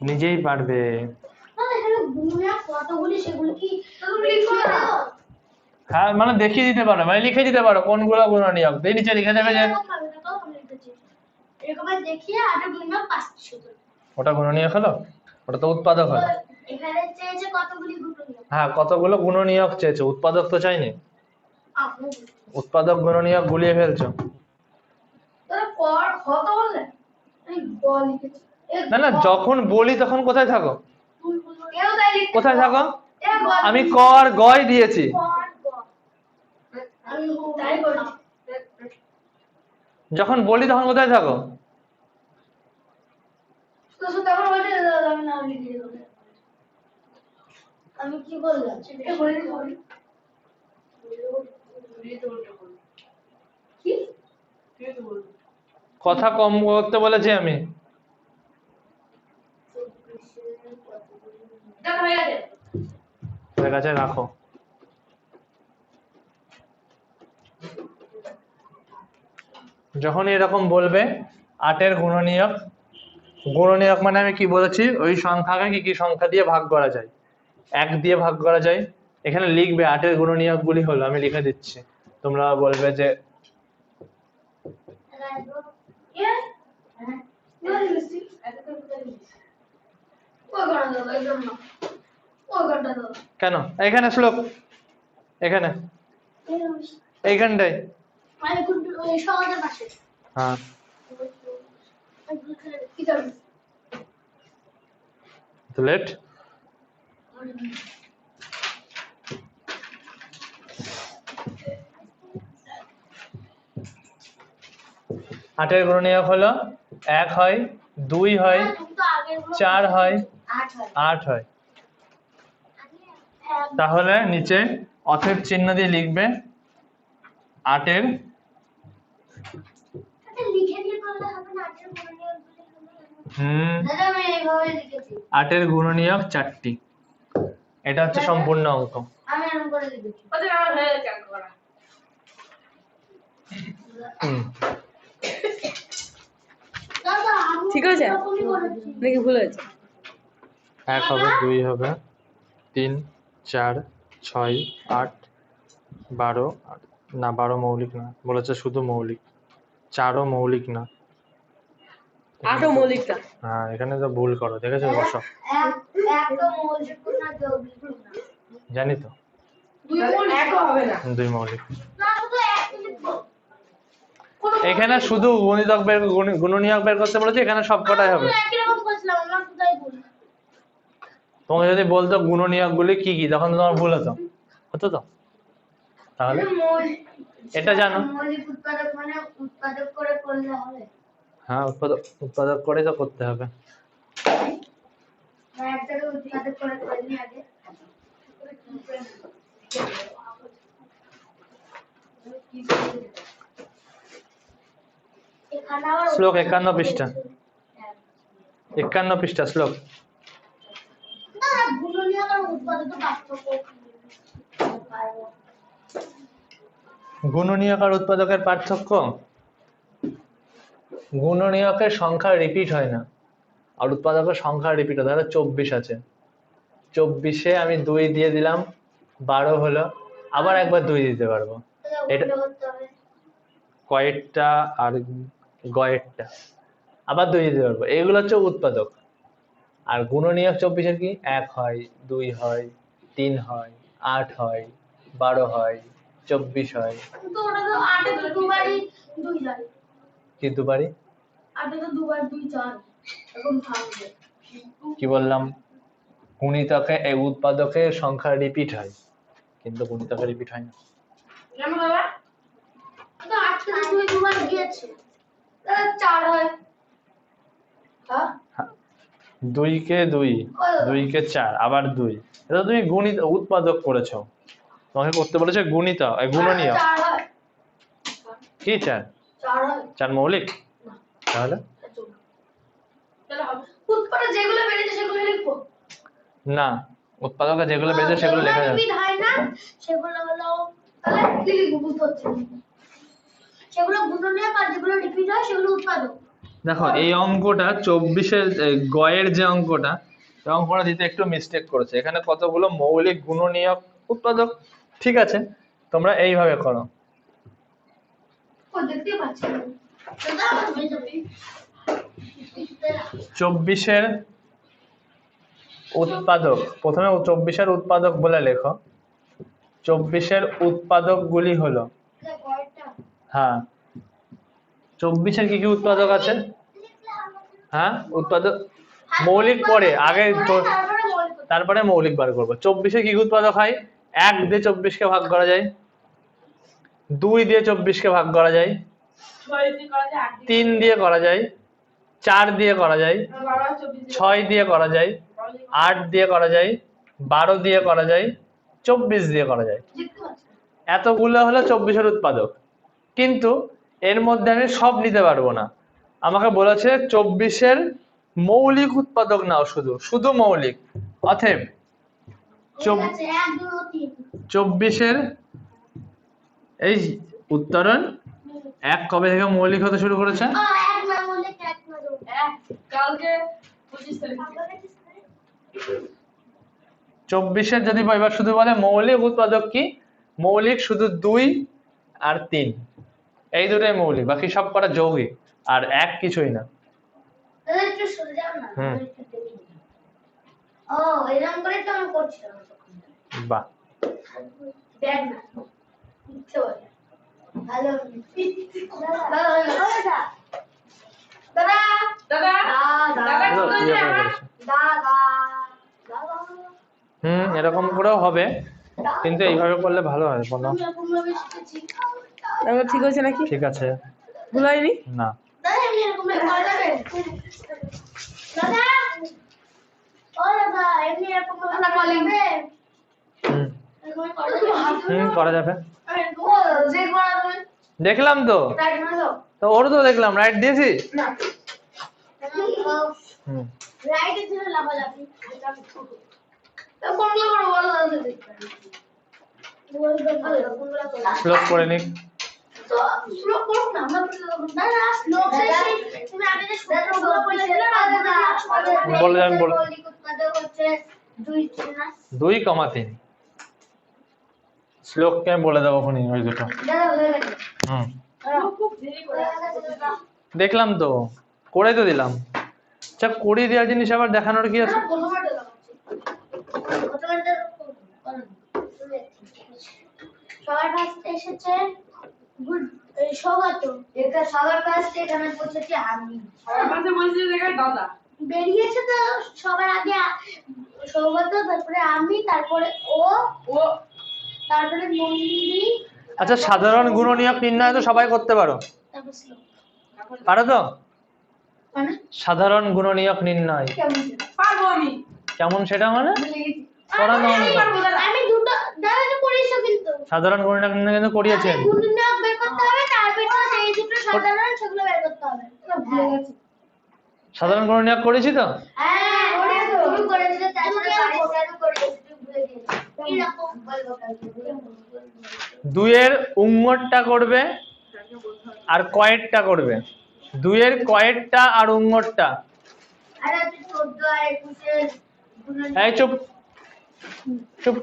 Speaker 3: নিজেই পারবে।
Speaker 1: না এখানে গুণা কতগুলি সেগুলো কি তুমি লিখো না
Speaker 3: হ্যাঁ মানে দেখিয়ে দিতে পারো, মানে লিখে দিতে পারো কোনগুলো গুণনীয়ক। এই নিচে লিখে যাবে যে
Speaker 1: এরকম দেখিয়ে আটা গুণা 500
Speaker 3: ওটা গুণনীয়ক হলো, ওটা তো উৎপাদক হয়।
Speaker 1: এখানে চেয়েছে কতগুলি গুণনীয়ক।
Speaker 3: হ্যাঁ কতগুলো গুণনীয়ক চেয়েছে, উৎপাদক তো চাইনি। উৎপাদক গুণনীয়ক গুলিয়ে ফেলছো।
Speaker 2: তোরা কর কত বললে? এই গ লিখেছি।
Speaker 3: না না, যখন বলি তখন কোথায় থাকো?
Speaker 2: কেউ তাই লিখতে
Speaker 3: কোথায় থাকো?
Speaker 2: এ গ
Speaker 3: আমি ক আর গয় দিয়েছি।
Speaker 2: আমি তাই করি।
Speaker 3: যখন বলি তখন কোথায় থাকো?
Speaker 2: তো শুধু আমার বলে দাদা আমি নাম লিখে দেব।
Speaker 1: আমি কি বললাম
Speaker 2: এ বলে বলি। কি?
Speaker 3: কথা কম করতে বলেছি আমি।
Speaker 2: এটা হয়ে গেছে।
Speaker 3: ঠিক আছে রাখো। যখন এরকম বলবে 8 গুণনীয়ক, গুণনীয়ক মানে আমি কি বলেছি, ওই সংখ্যাকে কি কি সংখ্যা দিয়ে ভাগ করা যায়। 1 দিয়ে ভাগ করা যায়। এখানে লিখবে 8 গুণনীয়ক গুলি হলো, আমি লিখে দিচ্ছি, তোমরা বলবে যে কেন এখানে শ্লোক, এখানে এইখানটাই।
Speaker 1: মানে ওই সমাজের পাশে
Speaker 3: হ্যাঁ
Speaker 1: কি করবে
Speaker 3: তো লেট। আটের গুণনীয়ক হলো 1 হয়, 2 হয়, 4 হয়, 8 হয়। তাহলে নিচে অথেব চিহ্ন দিয়ে লিখবে 8
Speaker 1: লিখে দিয়ে করলে হবে না আটের গুণনীয়ক
Speaker 2: দাদা আমি এইভাবে লিখেছি।
Speaker 3: 8 গুণনীয়ক 4টি। এটা হচ্ছে সম্পূর্ণ অঙ্ক।
Speaker 2: আমি এরকম করে লিখেছি। ওদের আমার হয়ে গেছে অঙ্ক করা।
Speaker 3: হুম।
Speaker 1: দাদা
Speaker 4: ঠিক আছে নাকি ভুল হয়েছে?
Speaker 3: 1 হবে, 2 হবে, 3 4 6 8 12, না 12 মৌলিক না বলেছে, শুধু মৌলিক। 4ও মৌলিক না।
Speaker 4: 8ও মৌলিক না।
Speaker 3: হ্যাঁ এখানে তো ভুল করো, দেখেছো? বসো,
Speaker 2: একটা মৌলিক না যৌগিক না।
Speaker 3: জানি তো।
Speaker 2: দুই মৌলিক একও হবে না।
Speaker 3: 2 মৌলিক।
Speaker 1: না শুধু এক লিখবো
Speaker 3: এখানে শুধু গুণিতক বের, গুণনীয়ক বের করতে বলেছি, এখানে সবকটাই হবে।
Speaker 1: একই রকম করেছিলাম আমরা কোথায় ভুল
Speaker 3: তোমাকে যদি বলতো গুণনীয়ক গুলি কি কি, তখন তো তোমার ভুল হতো, হতো তো। তাহলে এটা জানো?
Speaker 1: মৌলিক উৎপাদক মানে উৎপাদক করে করলে হবে।
Speaker 3: হ্যাঁ, উৎপাদক করে তো করতে হবে।
Speaker 1: মানে এক জায়গায় উৎপাদক করে করলি আগে। এখানে আবার
Speaker 3: শ্লোক 51 পৃষ্ঠা। 51 পৃষ্ঠা শ্লোক।
Speaker 1: না, গুণনীয়ক আর উৎপাদক পার্থক্য কি?
Speaker 3: গুণনীয়ক আর উৎপাদকের পার্থক্য, গুণনীয়কের সংখ্যা রিপিট হয় না আর উৎপাদকের সংখ্যা রিপিট হয়। ধরো 24 আছে, 24-এ আমি 2 দিয়ে দিলাম, 12 হলো, আবার একবার 2 দিতে পারবো। এটা
Speaker 1: এটা করতে হবে।
Speaker 3: কয়েকটা আর গয়েরটা আবার 2 দিতে পারবো, এইগুলো হচ্ছে উৎপাদক। আর গুণনীয়ক 24-এর কি 1 হয়, 2 হয়, 3 হয়, 8 হয়, 12 হয়, 24 হয়।
Speaker 1: কিন্তু ওটা তো 8 এ তো দুবারই 2 যায়।
Speaker 3: কি দুবারই?
Speaker 1: 8 এ তো দুবার 2 যায়। এরকম থাকবে।
Speaker 3: কি বললাম? গুণিতকে এই উৎপাদকের সংখ্যা রিপিট হয়, কিন্তু গুণিতকে রিপিট হয় না।
Speaker 2: কেন দাদা?
Speaker 1: তো 8 থেকে 2 দুবার গিয়েছে। তাহলে 4 হয়। হ্যাঁ?
Speaker 3: 2-কে 2, 2-কে 4, আবার 2। এটা তুমি গুণিত উৎপাদক করেছো, তোমাকে করতে বলেছে গুণিত গুণনীয়ক।
Speaker 1: 4 হয়।
Speaker 3: কি 4?
Speaker 1: 4 হয়।
Speaker 3: 4 মৌলিক? তাহলে
Speaker 2: তাহলে হবে।
Speaker 1: উৎপাদক যেগুলো বেরিয়েছে সেগুলো লিখবো।
Speaker 3: না, উৎপাদকে যেগুলো বেরিয়েছে সেগুলো লেখা যাবে।
Speaker 1: রিপিট হয় না, সেগুলো হলো তাহলে কি লিখবো বুঝতে হচ্ছে না। সেগুলো গুণনীয়ক আর যেগুলো রিপিট হয় সেগুলো উৎপাদক।
Speaker 3: দেখো এই অঙ্কটা 24-এর গয়ের যে অঙ্কটা, এই অঙ্কটা দিতে একটু মিস্টেক করেছে। এখানে কতগুলো মৌলিক, গুণনীয়ক, উৎপাদক। ঠিক আছে, তোমরা এইভাবে করো।
Speaker 1: ও দেখতে পাচ্ছি না। দাদা হয়ে যাবে।
Speaker 3: 24-এর উৎপাদক, প্রথমে 24-এর উৎপাদক বলে লেখো। 24-এর উৎপাদকগুলি হলো, হ্যাঁ 24-এর কি কি উৎপাদক আছে? হ্যাঁ, উৎপাদক মৌলিক পরে, আগে তারপরে মৌলিক বার করবো। 24-এ কি কি উৎপাদক হয়? 1 দিয়ে 24-কে ভাগ করা যায়, 2 দিয়ে 24-কে ভাগ করা যায়,
Speaker 2: 6 দিয়ে করা যায়, 8 দিয়ে
Speaker 3: 3 দিয়ে করা যায়, 4 দিয়ে করা যায়,
Speaker 2: 12 24
Speaker 3: 6 দিয়ে করা যায়, 8 দিয়ে করা যায়, 12 দিয়ে করা যায়, 24 দিয়ে করা যায়।
Speaker 1: দেখতে পাচ্ছি।
Speaker 3: এতগুলো হলো 24-এর উৎপাদক। কিন্তু এর মধ্যে আমি সব নিতে পারবো না, আমাকে বলেছে 24-এর মৌলিক উৎপাদক নাও, শুধু শুধু মৌলিক। অতএব
Speaker 1: ঠিক আছে 1 2 3
Speaker 3: 24-এর এই উত্তরণ 1 কবে থেকে মৌলিক হতে শুরু করেছে?
Speaker 1: 1 না বলে 1 না দেবো।
Speaker 2: কালকে 25 তারিখ।
Speaker 3: 24-এর যদি এবার শুধু বলে মৌলিক উৎপাদক কি, মৌলিক শুধু 2 আর 3, এই দুটোই মৌলিক, বাকি সব কটা যৌগিক, আর 1 কিছুই না।
Speaker 1: দাদা একটু সরে যাও না।
Speaker 3: হুম।
Speaker 1: একটু দেখি। ও এরকম করে তো আমি করছিলাম তখন।
Speaker 3: বাহ,
Speaker 1: দেখ না। ইচ্ছে বলে। ভালো। দাদা হয়ে গেল। দাদা
Speaker 2: দাদা দাদা
Speaker 3: এগুলো
Speaker 2: কি
Speaker 3: কি
Speaker 2: করেছে
Speaker 3: ব্যাপার
Speaker 2: আমার?
Speaker 3: করেছে?
Speaker 1: দাদা দাদা
Speaker 3: এরকম করেও হবে, কিন্তু এইভাবে করলে ভালো হয়। বলো
Speaker 1: আমি এরকম ভাবে শিখেছি।
Speaker 4: তারপর ঠিক হয়েছে নাকি?
Speaker 3: ঠিক আছে?
Speaker 4: ভুল হয়নি?
Speaker 3: না,
Speaker 1: দাদা আমি এরকম ভাবে করা যাবে? দাদা ও দাদা এমনি এরকম ভাবে করা যাবে?
Speaker 3: হুম
Speaker 1: এরকম ভাবে করা যাবে?
Speaker 3: করা যাবে।
Speaker 1: ও যে করা যাবে?
Speaker 3: দেখলাম তো,
Speaker 1: রাইট না দাও।
Speaker 3: তো ওর তো দেখলাম, রাইট দিয়েছি।
Speaker 1: না।
Speaker 3: হুম
Speaker 1: রাইটের জন্য লাফালাফি। তো কোনগুলো করবো বলো দাদা দেখতে।
Speaker 3: শ্লোক করে নিক।
Speaker 1: তো শ্লোক করো না, আমরা না না শ্লোক শেষে তুমি আগে যে সূত্রগুলো বলেছিলে না দাদা
Speaker 3: বলে যান, বলে।
Speaker 1: মৌলিক উৎপাদক হচ্ছে 2 3 না
Speaker 3: 2,3। শ্লোককে আমি বলে দেবো খুনি ওই দুটো।
Speaker 1: দাদা হয়ে গেছে।
Speaker 2: খুব দেরি করে
Speaker 1: দাদা
Speaker 3: দেখলাম তো, করে তো দিলাম। আচ্ছা, করিয়ে দেওয়ার জিনিস আবার দেখানোর কি আছে?
Speaker 1: প্রথমটা সবার ফার্স্টে এসেছে গুড সৌগত, এটা সবার ফার্স্টে এখানে পৌঁছেছি আমি।
Speaker 2: আমার কাছে বলছি দেখা দাদা
Speaker 1: বেরিয়েছে তো সবার আগে সৌগত, তারপরে আমি, তারপরে ও,
Speaker 2: ও
Speaker 1: তারপরে নন্দিনী,
Speaker 3: আচ্ছা, সাধারণ গুণনীয়ক নির্ণয় তো সবাই করতে পারো,
Speaker 1: তারপর শ্লোক।
Speaker 3: পারো তো?
Speaker 1: মানে
Speaker 3: সাধারণ গুণনীয়ক নির্ণয়
Speaker 2: কেমন পারবো আমি?
Speaker 3: কেমন সেটা মানে
Speaker 2: ভুলে গেছি।
Speaker 3: পড়ানো অঙ্ক।
Speaker 1: আমি দুটো দাদা তো পড়িয়েছো কিন্তু
Speaker 3: সাধারণ গুণনীয়ক নির্ণয় কিন্তু করিয়েছেন।
Speaker 1: গুণনীয়ক বের করতে হবে, তার ভিতরে সেই দুটো সাধারণ সেগুলো বের করতে হবে।
Speaker 2: ভুলে গেছি।
Speaker 3: সাধারণ গুণনীয়ক করেছি তো?
Speaker 1: হ্যাঁ করেছো, তুমি করেছো, তারপরে বাড়ি স্যারও করেছে, তুমি ভুলে গিয়েছো। কি রকম বলবো কালকে?
Speaker 3: 2 এর উঙ্গরটা করবে আর কয়েরটা করবে। 2 এর কয়েরটা আর উঙ্গরটা।
Speaker 1: আরে আপনি 14 আর 21 এর গুণনীয়ক
Speaker 3: এই চুপ চুপ,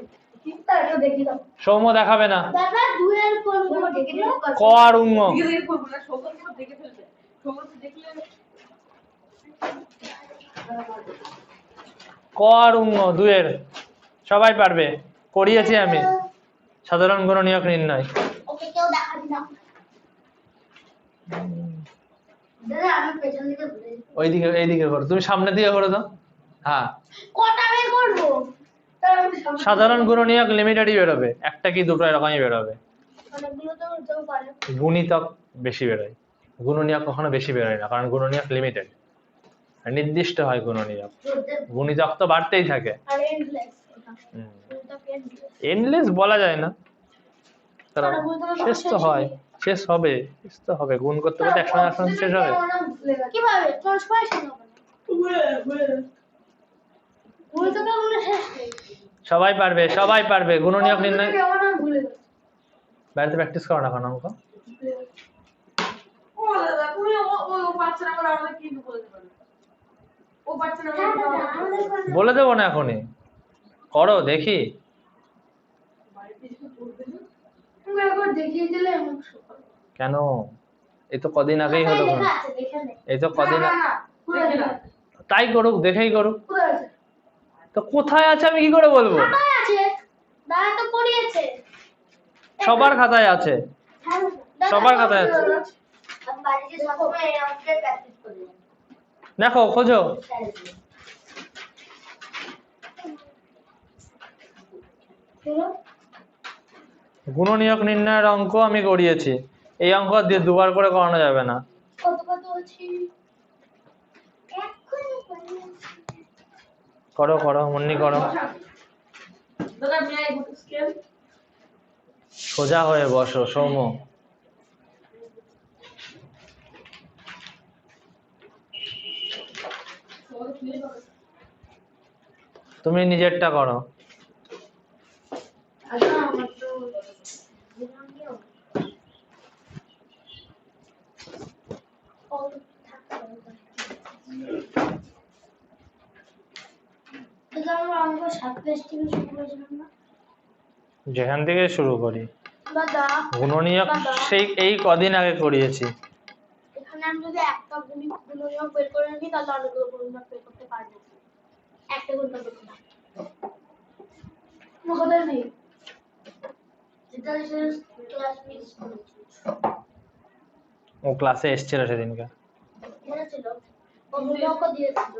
Speaker 1: চিন্তা একটু দেখি দাও।
Speaker 3: সৌম্য দেখাবে না।
Speaker 1: দাদা 2 এর কোনগুলো দেখে দিও?
Speaker 3: ক আর উঙ্গ।
Speaker 2: দেখে দেখে করবো না, সকাল সব দেখে ফেলবে। সকাল দেখলে
Speaker 3: ক আর উঙ্গ 2 এর সবাই পারবে, করিয়েছি আমি সাধারণ গুণনীয়ক নির্ণয়।
Speaker 1: ওকে কেউ দেখাবি না। দাদা আমি পেছন দিকে ঘুরে যাই।
Speaker 3: ওইদিকে এইদিকে করো, তুমি সামনে দিকে করো তো। হ্যাঁ,
Speaker 1: কটা বের করবো? তার আমি সামনে-
Speaker 3: সাধারণ গুণনীয়ক লিমিটেডই বেরোবে, একটা কি দুটো এরকমই বেরোবে।
Speaker 1: অনেকগুলো তো হতেও পারে।
Speaker 3: গুণিতক বেশি বেরোয়, গুণনীয়ক কখনো বেশি বেরোয় না, কারণ গুণনীয়ক লিমিটেড, নির্দিষ্ট হয় গুণনীয়ক। গুণিতক তো বাড়তেই থাকে।
Speaker 1: আর এন্ডলেস ওটা। ওটা এন্ডলেস।
Speaker 3: এন্ডলেস বলা যায় না, কারণ শেষ তো হয়, শেষ হবে, শেষ তো হবে, গুণ করতে করতে একসময় শেষ হবে।
Speaker 1: কিভাবে? তোর সবাই শেষ হবে না। ভুল তো কেমন শেষ নেই।
Speaker 3: সবাই পারবে, সবাই পারবে গুণনীয়ক নির্ণয়।
Speaker 1: কেমন আমি ভুলে গেছি।
Speaker 3: বাড়িতে প্র্যাকটিস করো না কেন অঙ্ক?
Speaker 2: ও দাদা, তুমি ও বাচ্চারা বলে আমাদের কি বলতে পারবে? ও বাচ্চারা বলে
Speaker 1: হ্যাঁ দাদা, আমাদের কোনো-
Speaker 3: বলে দেবো না এখনই, করো দেখি।
Speaker 2: বাড়িতে এসে পড়বে না। তুমি একবার দেখিয়ে দিলে আমি সকাল।
Speaker 3: কেন? এই তো কদিন আগেই হলো।
Speaker 1: লেখা আছে, দেখে নে।
Speaker 3: এই তো কদিন
Speaker 2: না, না, না, দেখে না।
Speaker 3: তাই করুক, দেখেই করুক।
Speaker 2: কোথায় আছে?
Speaker 3: তো কোথায় আছে আমি কি করে বলবো?
Speaker 1: খাতায় আছে। দাদা তো পড়িয়েছে।
Speaker 3: সবার খাতায় আছে,
Speaker 1: হ্যাঁ, দাদা,
Speaker 3: সবার খাতায় আছে।
Speaker 1: আমি বাড়িতে সবসময় এই অঙ্কে প্র্যাকটিস করি।
Speaker 3: দেখো, খোঁজো।
Speaker 1: চলো।
Speaker 3: গুণনীয়ক নির্ণয়ের অঙ্ক আমি করিয়েছি, এই অঙ্ক দিয়ে দুবার করে করানো যাবে না।
Speaker 1: কত কত বলছি? এক্ষুনি করিয়েছি।
Speaker 3: করো করো, মুন্নি করো।
Speaker 2: দাদা may I go to scale?
Speaker 3: সোজা হয়ে বসো সৌম্য। তুমি নিজেরটা করো।
Speaker 1: আচ্ছা, আমার তো জীবনীয়। ও, থাকতে হবে। দাদা, আমরা অঙ্ক 7 পেজ থেকে শুরু করেছিলাম না?
Speaker 3: যেখান থেকে শুরু করি,
Speaker 1: দাদা,
Speaker 3: গুণনীয়ক সেই এই কদিন আগে করিয়েছি।
Speaker 1: এখানে আমি যদি একটা গুণনীয়ক বের করে নিই তাহলে অনেকগুলো গুণনীয়ক বের করতে পারবো। একটা গুণনীয়ক বের করতে
Speaker 2: আমার কোথায় নেই?
Speaker 1: যেটা সে ক্লাস মিস করেছিল।
Speaker 3: ও ক্লাসে এসেছিল সেদিনকে।
Speaker 1: মনে ছিল? ও গুণনীয়কও দিয়েছিল।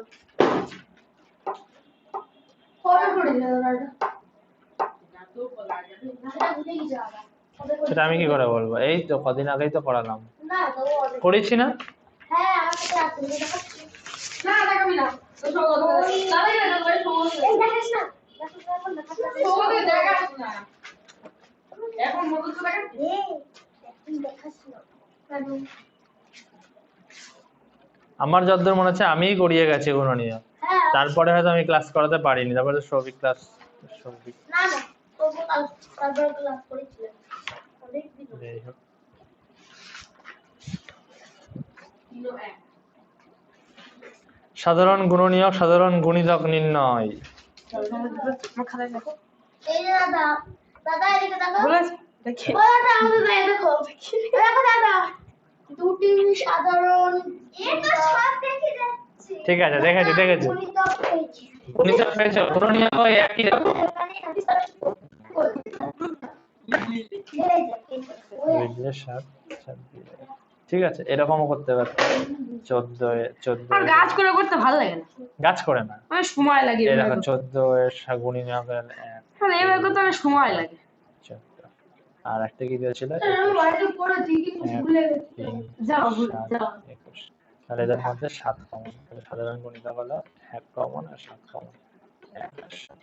Speaker 2: কবে পড়েছিল দাদা এটা?
Speaker 1: সেটা ভুলে গেছি আবার।
Speaker 3: সেটা আমি কি করে বলবো? এই তো কদিন আগেই তো করালাম।
Speaker 1: না, তো অনেক-
Speaker 3: করেছি না?
Speaker 1: হ্যাঁ, আমার কাছে আছে, তুমি দেখাচ্ছি।
Speaker 2: না, দেখাবি না। তো সকাল থেকে দাদা এটা করে সকাল
Speaker 1: এই দেখাস না। দেখো তো এখন দেখাচ্ছি।
Speaker 2: সকালে দেখাস না। এখন মতো তো দেখাস।
Speaker 1: এই, এখন দেখাস না। কেন?
Speaker 3: আমার যতদূর মনে হচ্ছে আমিই করিয়ে গেছি গুণনীয়ক,
Speaker 1: হ্যাঁ,
Speaker 3: তারপরে হয়তো আমি ক্লাস করাতে পারিনি, তারপরে সৌভিক ক্লাস। সৌভিক
Speaker 1: না না, তবু তারপরে ক্লাস করেছিলেন। অনেক দিন।
Speaker 3: যাই হোক। সাধারণ গুণনীয়ক, সাধারণ গুণিতক নির্ণয়।
Speaker 4: আমার খাতায় দেখো।
Speaker 1: এই যে দাদা, দাদা এদিকে দেখো।
Speaker 4: বলেছি দেখি।
Speaker 1: ও দাদা, আমাদের গায়ে দেখো। দেখো দাদা, দুটি সাধারণ। এটা সব দেখে যাচ্ছে।
Speaker 3: ঠিক আছে, দেখেছি দেখেছি।
Speaker 1: গুণিতক পেয়েছি।
Speaker 3: গুণিতক পেয়েছো, গুণনীয়ক ওই একই রকম। বুঝলে, 7 26। ঠিক আছে, এরকমও করতে পারো। 14
Speaker 4: আর গাছ করে করতে ভালো লাগে না,
Speaker 3: গাছ করে না।
Speaker 4: আমার সময় লাগে।
Speaker 3: এই দেখো 14 এর গুণনীয়ক 1
Speaker 4: মানে এবার করতে আমার সময় লাগে।
Speaker 3: 14। আর একটা কি দিয়েছিল
Speaker 2: আমি বাড়িতে পড়েছি কিন্তু ভুলে গেছি।
Speaker 3: 3
Speaker 4: যাও
Speaker 3: 7
Speaker 4: যাও
Speaker 3: 21 তাহলে এদের মধ্যে 7 কমন তাহলে সাধারণ গণিত হলো 1 কমন আর 7 কমন 1 আর 7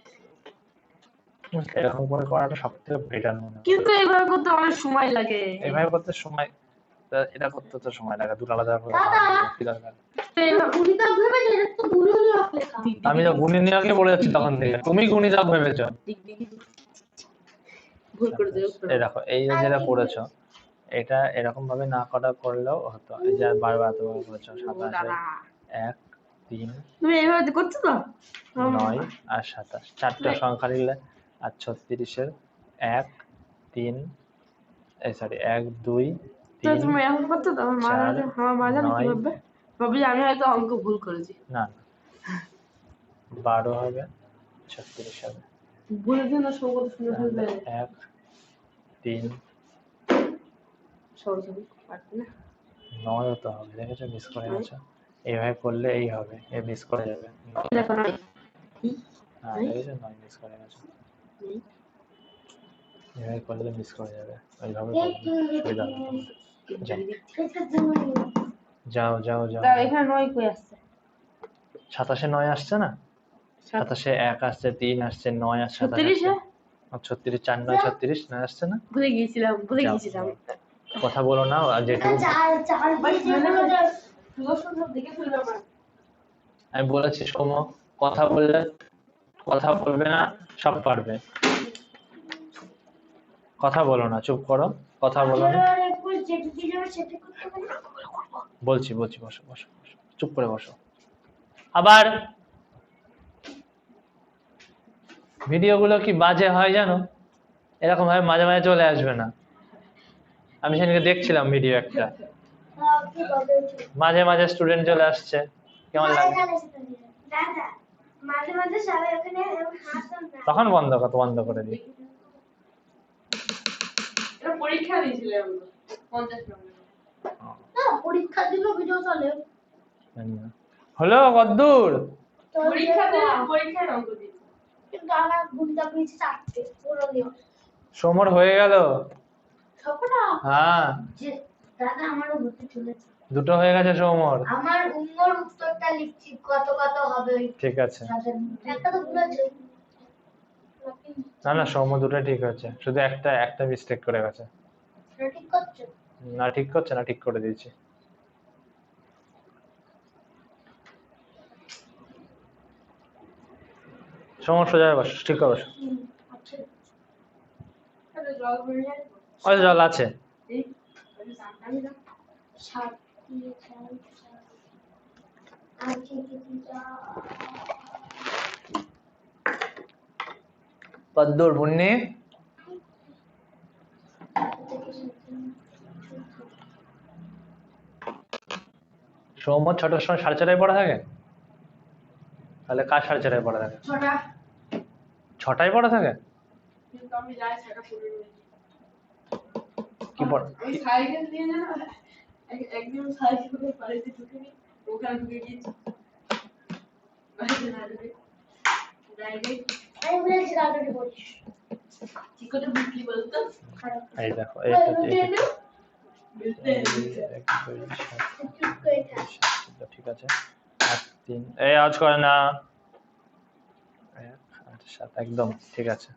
Speaker 3: এরকম করে করাটা সবথেকে বেটার মনে হয়
Speaker 4: কিন্তু এইভাবে করতে অনেক সময় লাগে।
Speaker 3: এইভাবে করতে সময় এটা করতে তো সময় লাগে দুটো আলাদা করে
Speaker 1: দাদা!
Speaker 3: কি দরকার
Speaker 4: তো এইভাবে-
Speaker 1: গুণিতক ভেবে যে এটা তো গুণনীয়ক লেখা।
Speaker 3: আমি তো গুণী নিয়োগে বলে যাচ্ছি তখন থেকে তুমি গুণিতক ভেবেছো
Speaker 4: ভুল করে দেবো
Speaker 3: এই দেখো এই যে যেটা করেছো এটা এরকম ভাবে না করা করলেও হতো এই যে বারবার এতবার করেছো 27 1 3
Speaker 4: তুমি এইভাবে করছো তো
Speaker 3: 9 আর 27 চারটা সংখ্যা নিলে আর 36 এর 1 3 এই সরি 1 2
Speaker 4: তো
Speaker 3: 3
Speaker 4: তুমি এখন করছো তো আমার মা জানে কি
Speaker 3: 9
Speaker 4: ভাববে ভাবি আমি হয়তো অঙ্ক ভুল করেছি
Speaker 3: না 12 হবে 36 হবে
Speaker 4: বলে দিন না সৌগত শুনে ফেলবে
Speaker 3: 1 3
Speaker 4: সরস্বতী পারবে না
Speaker 3: 9 তো হবে দেখেছো মিস করে গেছো এইভাবে করলে এই হবে এ মিস করে যাবে
Speaker 4: দেখো না
Speaker 3: হ্যাঁ দেখেছো 9 মিস করে গেছো এইভাবে করলে মিস করে যাবে ওইভাবে
Speaker 1: এই
Speaker 3: করবে সুবিধা হবে তোমার।
Speaker 1: এটা গুণনীয়ক।
Speaker 3: যাও যাও যাও
Speaker 4: দাও এখানে 9 কই আসছে
Speaker 3: 27 9 আসছে না 27 1 আসছে 3 আসছে 9 আসছে
Speaker 4: 36
Speaker 3: 36 4 9 36 9 আসছে না
Speaker 4: ভুলে গিয়েছিলাম
Speaker 3: যাও, কথা বলো না আর
Speaker 1: এটা
Speaker 3: যেটুকু
Speaker 1: চার চার দিয়ে যে কোনো
Speaker 4: সুদর্শন সব দেখে ফেলবে আমার
Speaker 3: আমি বলেছি সৌম কথা বললে কথা বলবে না সব পারবে কথা বলো না চুপ করো কথা বলো না
Speaker 1: আর একটু যেটা দিয়ে যাবে সেটা করতে হবে না?
Speaker 3: বলছি বলছি বসো বসো বসো চুপ করে বসো আবার ভিডিওগুলো কি বাজে হয় জানো এরকম ভাবে মাঝে মাঝে চলে আসবে না আমি সেদিনকে দেখছিলাম ভিডিও একটা
Speaker 1: কি বলবে
Speaker 3: মাঝে মাঝে স্টুডেন্ট চলে আসছে কেমন লাগে
Speaker 1: দাদা মাঝে মাঝে সবাই ওখানে হাসতাম না
Speaker 3: তখন বন্ধ করে দিই
Speaker 2: এটা পরীক্ষা দিয়েছিলাম 50 নম্বর
Speaker 1: না পরীক্ষার জন্য ভিডিও চলে
Speaker 3: হলো কদ্দূর
Speaker 1: তো
Speaker 2: পরীক্ষায় অঙ্ক দিয়েছি
Speaker 1: কিন্তু আমার গুণিতক নিচে চারটে পুরো নিয়ম
Speaker 3: সোমর হয়ে গেল
Speaker 1: সবটা
Speaker 3: হ্যাঁ
Speaker 1: যে দাদা আমারও হতে চলেছে
Speaker 3: দুটো হয়ে গেছে সোমর
Speaker 1: আমার উঙ্গর উত্তরটা লিখছি কত কত হবে ওই
Speaker 3: ঠিক আছে
Speaker 1: একটা তো ভুল আছে
Speaker 3: না না সোমর দুটো ঠিক আছে শুধু একটা মিস্টেক করে গেছে
Speaker 1: সেটা ঠিক করছো
Speaker 3: না ঠিক করছে না ঠিক করে দিয়েছি সোমর সোজা হয়ে বস ঠিক করে বস
Speaker 1: আচ্ছা
Speaker 2: তাহলে জল ভরে যাবে
Speaker 3: ওই জল আছে
Speaker 2: এই আমি না
Speaker 1: সাত দিয়ে চার আর কি কি যা
Speaker 3: কদ্দূর বুন্নি সোমবার 6টার সময় 4:30 পড়া থাকে তাহলে কার 4:30 পড়া থাকে
Speaker 2: ছটা
Speaker 3: 6টায় পড়া থাকে
Speaker 2: কিন্তু আমি যাই সেটা পড়ে রয়েছি
Speaker 3: কি পড়া
Speaker 2: আমি সাইকেল নিয়ে না একদিন সাইকেল করে বাড়িতে ঢুকে নি ওখানে ঢুকে গিয়েছি বাড়িতে না ঢুকে ডাইরেক্ট
Speaker 1: আমি বলেছি রাতে বলিস
Speaker 2: কি করে বুঝলি বলতো
Speaker 1: খারাপ
Speaker 3: এই দেখো
Speaker 1: ওই
Speaker 3: এইটা
Speaker 2: বুঝতে
Speaker 1: চুপ করে থাক
Speaker 3: ঠিক আছে 8 3 এই আওয়াজ করে না 1 8 7 একদম ঠিক আছে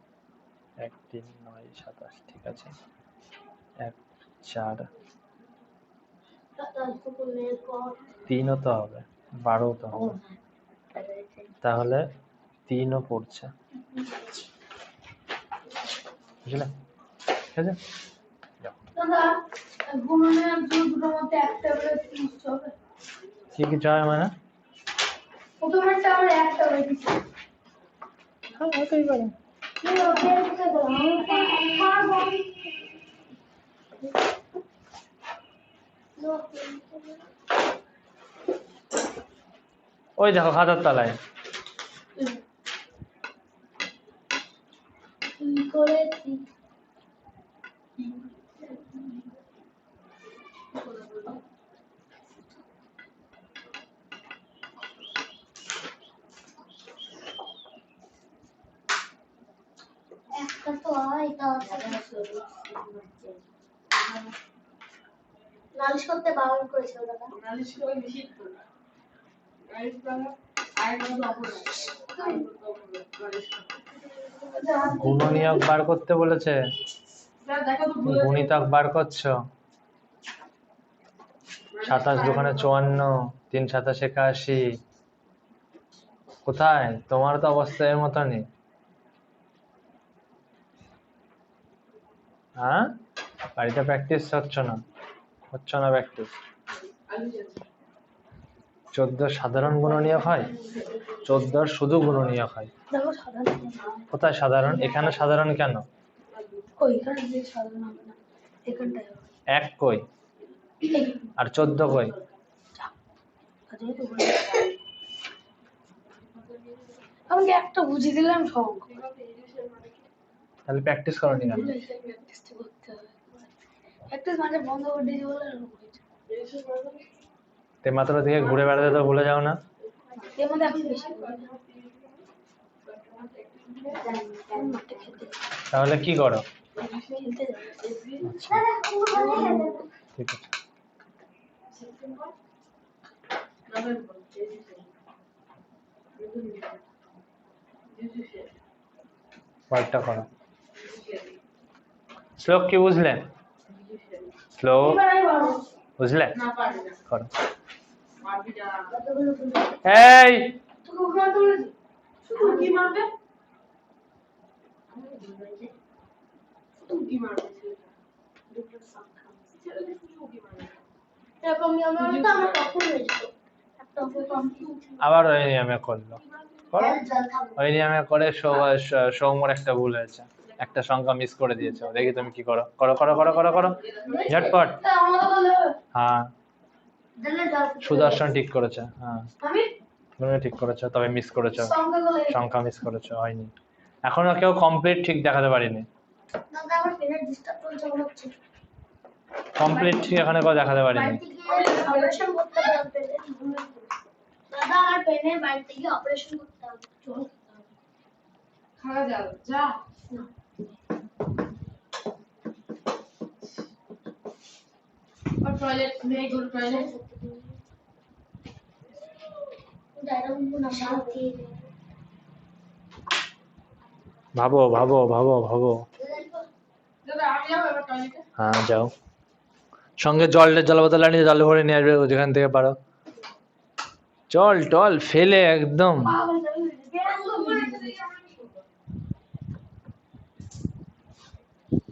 Speaker 3: 1 3 9 27 ঠিক আছে 1 4
Speaker 1: তার তো করলে কর
Speaker 3: 3 ও তো হবে 12 ও তো হবে তাহলে 3 ও পড়ছে বুঝলে ঠিক আছে যাও।
Speaker 2: দাদা গুণনের দুটোর মধ্যে একটা করে 30 হবে
Speaker 3: কি কি চাই মানে
Speaker 1: প্রথমটা আমার একটা হয়ে গেছে
Speaker 3: হ্যাঁ হতেই পারে
Speaker 1: কি ওকে দিতে দাও আমি পারবো
Speaker 3: ওই দেখো খাতার তলায়
Speaker 1: কি করেছি একটা তো এটা নালিশ করতে বারণ করেছিল দাদা।
Speaker 2: নালিশ করে নিষিদ্ধ না। নালিশ করা আইনত অপরাধ। নালিশ করা।
Speaker 3: গুণনীয়ক বার করতে বলেছে,
Speaker 2: যা দেখো তো ভুলে
Speaker 3: গুণিতক বার করছো। 27 দোকানে 54, 3 7 81। কোথায়? তোমার তো অবস্থা এর মতনই। হ্যাঁ, বাড়িতে প্র্যাকটিস হচ্ছে না প্র্যাকটিস। 14 সাধারণ গুণনীয়ক হয়, 14 শুধু গুণনীয়ক হয়।
Speaker 1: দেখো সাধারণ
Speaker 3: কোথায় সাধারণ? এখানে সাধারণ কেন?
Speaker 1: ওইখানে যে সাধারণ হবে না, এখানটায় হবে।
Speaker 3: 1 কই আর 14 কই?
Speaker 1: আমাকে একটা বুঝিয়ে দিলাম সব।
Speaker 3: তাহলে প্র্যাকটিস করনি কেন?
Speaker 1: প্র্যাকটিসটা করতে হবে। প্র্যাকটিস মানে বন্ধ করে দিয়েছি বলে এরকম হয়েছে।
Speaker 3: তে মাত্র দিকে ঘুরে বেড়াতে তো ভুলে যাও না।
Speaker 1: এর মধ্যে এখন বেশি করি না। মাঠে খেতে
Speaker 3: তাহলে কি করো?
Speaker 1: খেলতে যাই।
Speaker 3: ঠিক আছে, পরেরটা করো। শ্লোক কি বুঝলে? শ্লোক
Speaker 1: এবার আমি বলবো।
Speaker 3: বুঝলে?
Speaker 2: না পারি না।
Speaker 3: করো।
Speaker 2: পারবি না।
Speaker 1: কতগুলো ফুল।
Speaker 3: এই
Speaker 1: তোকে উপরে তুলেছি।
Speaker 2: শুধু কি মারবে? শুধু কি মারবে ছেলেটা?
Speaker 1: দুটো সংখ্যা।
Speaker 2: ছেলেটা শুধু কি মারবে?
Speaker 1: এরকম নিয়ম হলে তো আমরা কখন হয়ে যেত। একটা উপর কমপ্লিট।
Speaker 3: আবার ওই নিয়মে করলো। করো।
Speaker 1: জল খাবো।
Speaker 3: ওই নিয়মে করে সৌম্যর একটা ভুল হয়েছে, একটা সংখ্যা মিস করে দিয়েছে। দেখি তুমি কি করো। করো করো করো করো করো ঝটপট।
Speaker 1: আমাকে বললে হবে।
Speaker 3: হ্যাঁ,
Speaker 1: দিলে জল খেতে
Speaker 3: সুদর্শন ঠিক করেছে। হ্যাঁ,
Speaker 1: আমি
Speaker 3: তুমি ঠিক করেছো, তবে মিস করেছো,
Speaker 1: সংখ্যাগুলো
Speaker 3: সংখ্যা মিস করেছো, হয়নি। এখনো কেউ কমপ্লিট ঠিক দেখাতে পারিনি।
Speaker 1: দাদা আমার পেনের ডিস্টার্ব চলছে মনে হচ্ছে।
Speaker 3: কমপ্লিট ঠিক এখানে কেউ দেখাতে পারিনি।
Speaker 1: বাড়িতে গিয়ে অপারেশন করতে হবে পেনের। দাদা আমার পেনের বাড়িতে গিয়ে অপারেশন করতে হবে। চল।
Speaker 2: খাওয়া যাবে। যা। আর টয়লেট নেই, গো টয়লেট।
Speaker 3: ভাবো ভাবো ভাবো ভাবো।
Speaker 2: দাদা আমি যাবো এবার টয়লেটে।
Speaker 3: হ্যাঁ যাও, সঙ্গে জল বোতল আনিয়ে জল ভরে নিয়ে আসবে যেখান থেকে পারো। জল টল ফেলে একদম।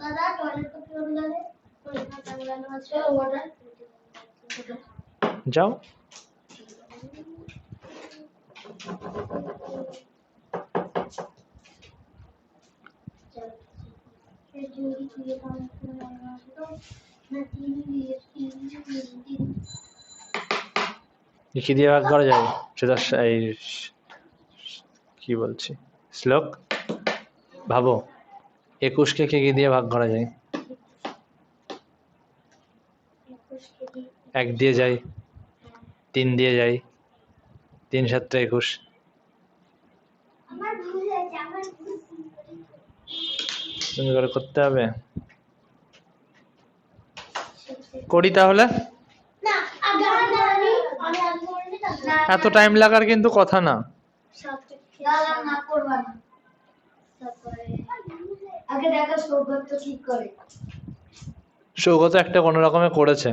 Speaker 1: দাদা টয়লেট করতে হবে গেলে পরিষ্কার টাঙ্গানো আছে ওয়াটার।
Speaker 3: যাও। কি দিয়ে ভাগ করা যায় সেটা এই কি বলছি শ্লোক ভাবো, 21কে কি দিয়ে ভাগ করা যায়? 1 দিয়ে যায়, 3 দিয়ে যায়, 3 7 21।
Speaker 1: আমার ভুল হয়েছে আমার ভুল।
Speaker 3: তুমি করে করতে হবে। করি তাহলে।
Speaker 1: না আগে আমি আগে বলিনি না।
Speaker 3: এত টাইম লাগার কিন্তু কথা না।
Speaker 1: দাদা না করবা না। তারপরে আগে দেখা সৌগত ঠিক করে।
Speaker 3: সৌগত একটা কোনো রকমে করেছে।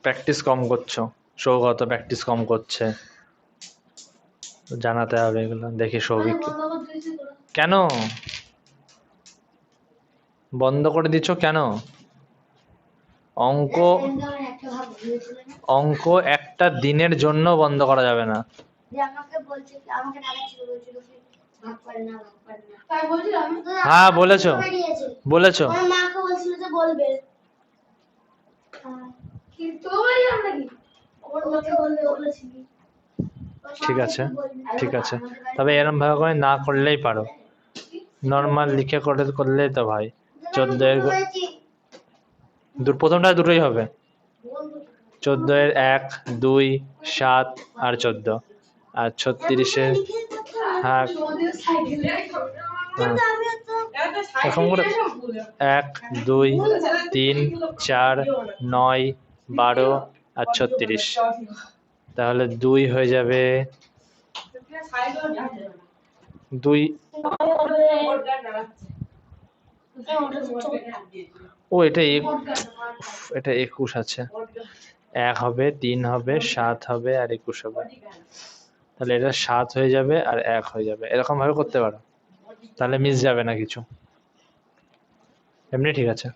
Speaker 3: প্র্যাকটিস কম করছো, সৌগত প্র্যাকটিস কম করছে, জানাতে হবে এগুলো। দেখি সৌভিক কেন বন্ধ করে দিচ্ছ কেন? অঙ্ক অঙ্ক একটা দিনের জন্য বন্ধ করা যাবে না।
Speaker 1: যে আমাকে বলছে আমাকে দাদা ছিল বলছিল কি ভাগ করে না ভাগ করে না।
Speaker 2: তাই বলছিলাম।
Speaker 3: হ্যাঁ বলেছো বলেছো।
Speaker 1: আমার মাকে বলছিল যে বলবে। কিন্তু ওই আমরা কি ওর মাকে বলবে বলেছিলি।
Speaker 3: ঠিক আছে ঠিক আছে, তবে এরকম ভাবে করে না করলেই পারো, নর্মাল লিখে করলেই তো ভাই। 14 এর প্রথমটা দুটোই হবে। 14 এর 1 2 7 আর 14 আর 36 এর হ্যাঁ
Speaker 2: সাইকেলে
Speaker 3: হ্যাঁ
Speaker 1: আমিও তো
Speaker 3: এরকম করে 1 2 3 4 9 12 আর 36, তাহলে 2 হয়ে যাবে 2 ও এটা এটা 21 আছে, 1 হবে 3 হবে 7 হবে আর 21 হবে, তাহলে এটা 7 হয়ে যাবে আর 1 হয়ে যাবে, এরকম ভাবে করতে পারো, তাহলে মিস যাবে না কিছু, এমনি ঠিক আছে।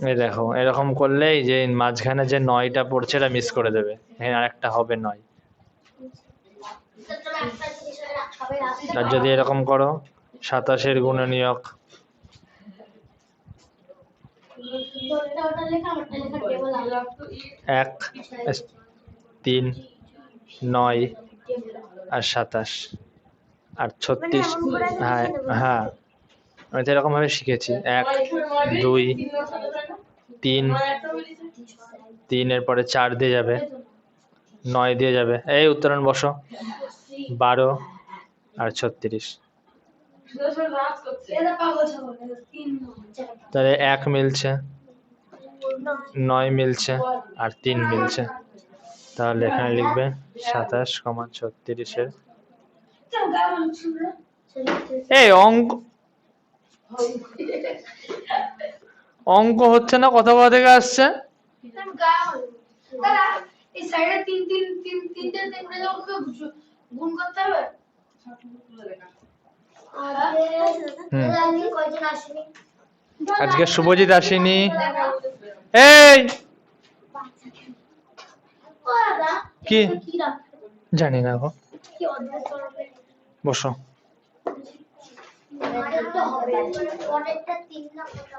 Speaker 3: এই দেখো এরকম করলেই যে মাঝখানে যে 9টা পড়ছে এটা মিস করে দেবে, এখানে আরেকটা হবে 9। আর যদি এরকম করো 27 এর গুণনীয়ক,
Speaker 1: ওটা লেখা আমারটা লেখা টেবিল আলাদা
Speaker 3: 1 3 9 আর 27 আর 36, হ্যাঁ হ্যাঁ আমি তো এরকম ভাবে শিখেছি, 1 2 3 3 এর পরে 4 দিয়ে যাবে, 9 দিয়ে যাবে, এই উত্তরণ বসো, 12 আর 36,
Speaker 1: এটা পাগল ছাগল এটা 3
Speaker 3: তাহলে 1 মিলছে, 9 মিলছে আর 3 মিলছে, তাহলে এখানে লিখবে 27,36 এর এই অঙ্ক হচ্ছে না, কথা কোথা থেকে আসছে?
Speaker 1: দাদা এই সাইডে 3 3 লোককে গুণ করতে হবে। আজকে কয়জন আসেনি?
Speaker 3: আজকে শুভজিৎ আসেনি, এই
Speaker 1: ও দাদা
Speaker 3: কি?
Speaker 1: কি রাখবে?
Speaker 3: জানি না গো,
Speaker 1: কি অদ্ভুত করবে?
Speaker 3: বসো।
Speaker 1: আরেকটা হবে অনেকটা 3 না কত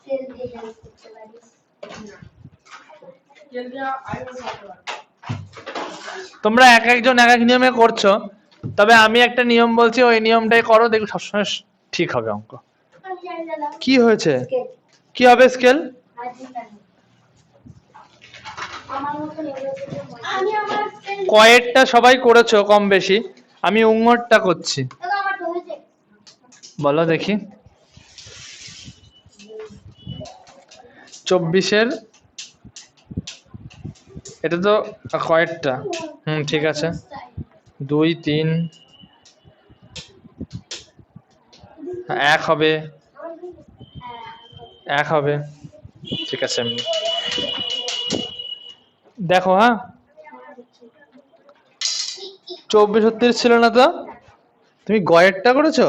Speaker 1: সেল দিয়ে যাই করতে পারি।
Speaker 3: তোমরা এক একজন এক এক নিয়মে করছো, তবে আমি একটা নিয়ম বলছি, ওই নিয়মটাই করো, দেখো সবসময় ঠিক হবে অঙ্ক।
Speaker 1: আমি জানি দাদা
Speaker 3: কি হয়েছে? কি হবে স্কেল?
Speaker 1: আমার মতো আমি আমার সেল
Speaker 3: কয়েকটা সবাই করেছো কম বেশি, আমি উঙ্গরটা করছি,
Speaker 1: দাদা আমার তো হয়েছে।
Speaker 3: বলো দেখি। 24-এর এটা তো কয়েকটা, ঠিক আছে, 2 3 1 হবে, 1 হবে, ঠিক আছে, এমনি দেখো, হ্যাঁ 24 36 ছিল না তো, তুমি গয়েরটা করেছো,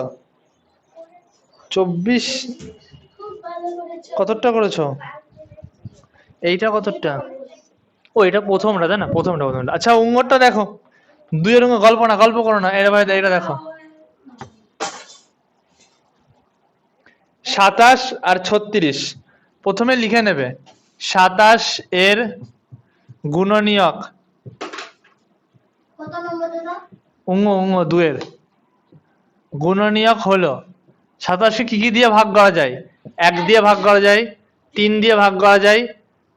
Speaker 3: 24
Speaker 1: খুব ভালো করেছো।
Speaker 3: কতটা করেছো, এইটা কতটা, ও এটা প্রথমটা তাই না, প্রথমটা। আচ্ছা উঙ্গরটা দেখো, 2 এর উঙ্গর, গল্প করো না, এটা ভাই এটা দেখো, 27 আর 36 প্রথমে লিখে নেবে, 27 এর গুণনীয়ক,
Speaker 1: কত নম্বর দাদা?
Speaker 3: উঙ্গ 2 এর গুণনীয়ক হলো 27 কে কি দিয়ে ভাগ করা যায়, 1 দিয়ে ভাগ করা যায়, 3 দিয়ে ভাগ করা যায়,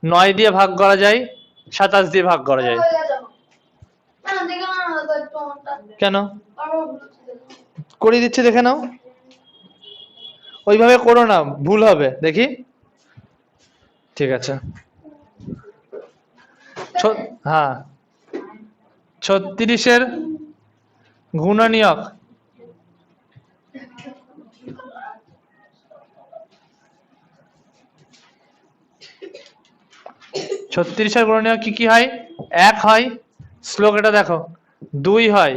Speaker 3: 9 দিয়ে ভাগ করা যায়, 27 দিয়ে ভাগ করা যায়।
Speaker 1: হয়ে গেছে না দেখে না দাদা একটু আমারটা
Speaker 3: কেন?
Speaker 1: আরো ভুলছে দেখো।
Speaker 3: করে দিচ্ছে, দেখে নাও, ওইভাবে করো না, ভুল হবে, দেখি, ঠিক আছে। হ্যাঁ 36-এর গুণনীয়ক, ছত্রিশের গুণনীয়ক কি কি হয়, 1 হয়, শ্লোক এটা দেখো, 2 হয়,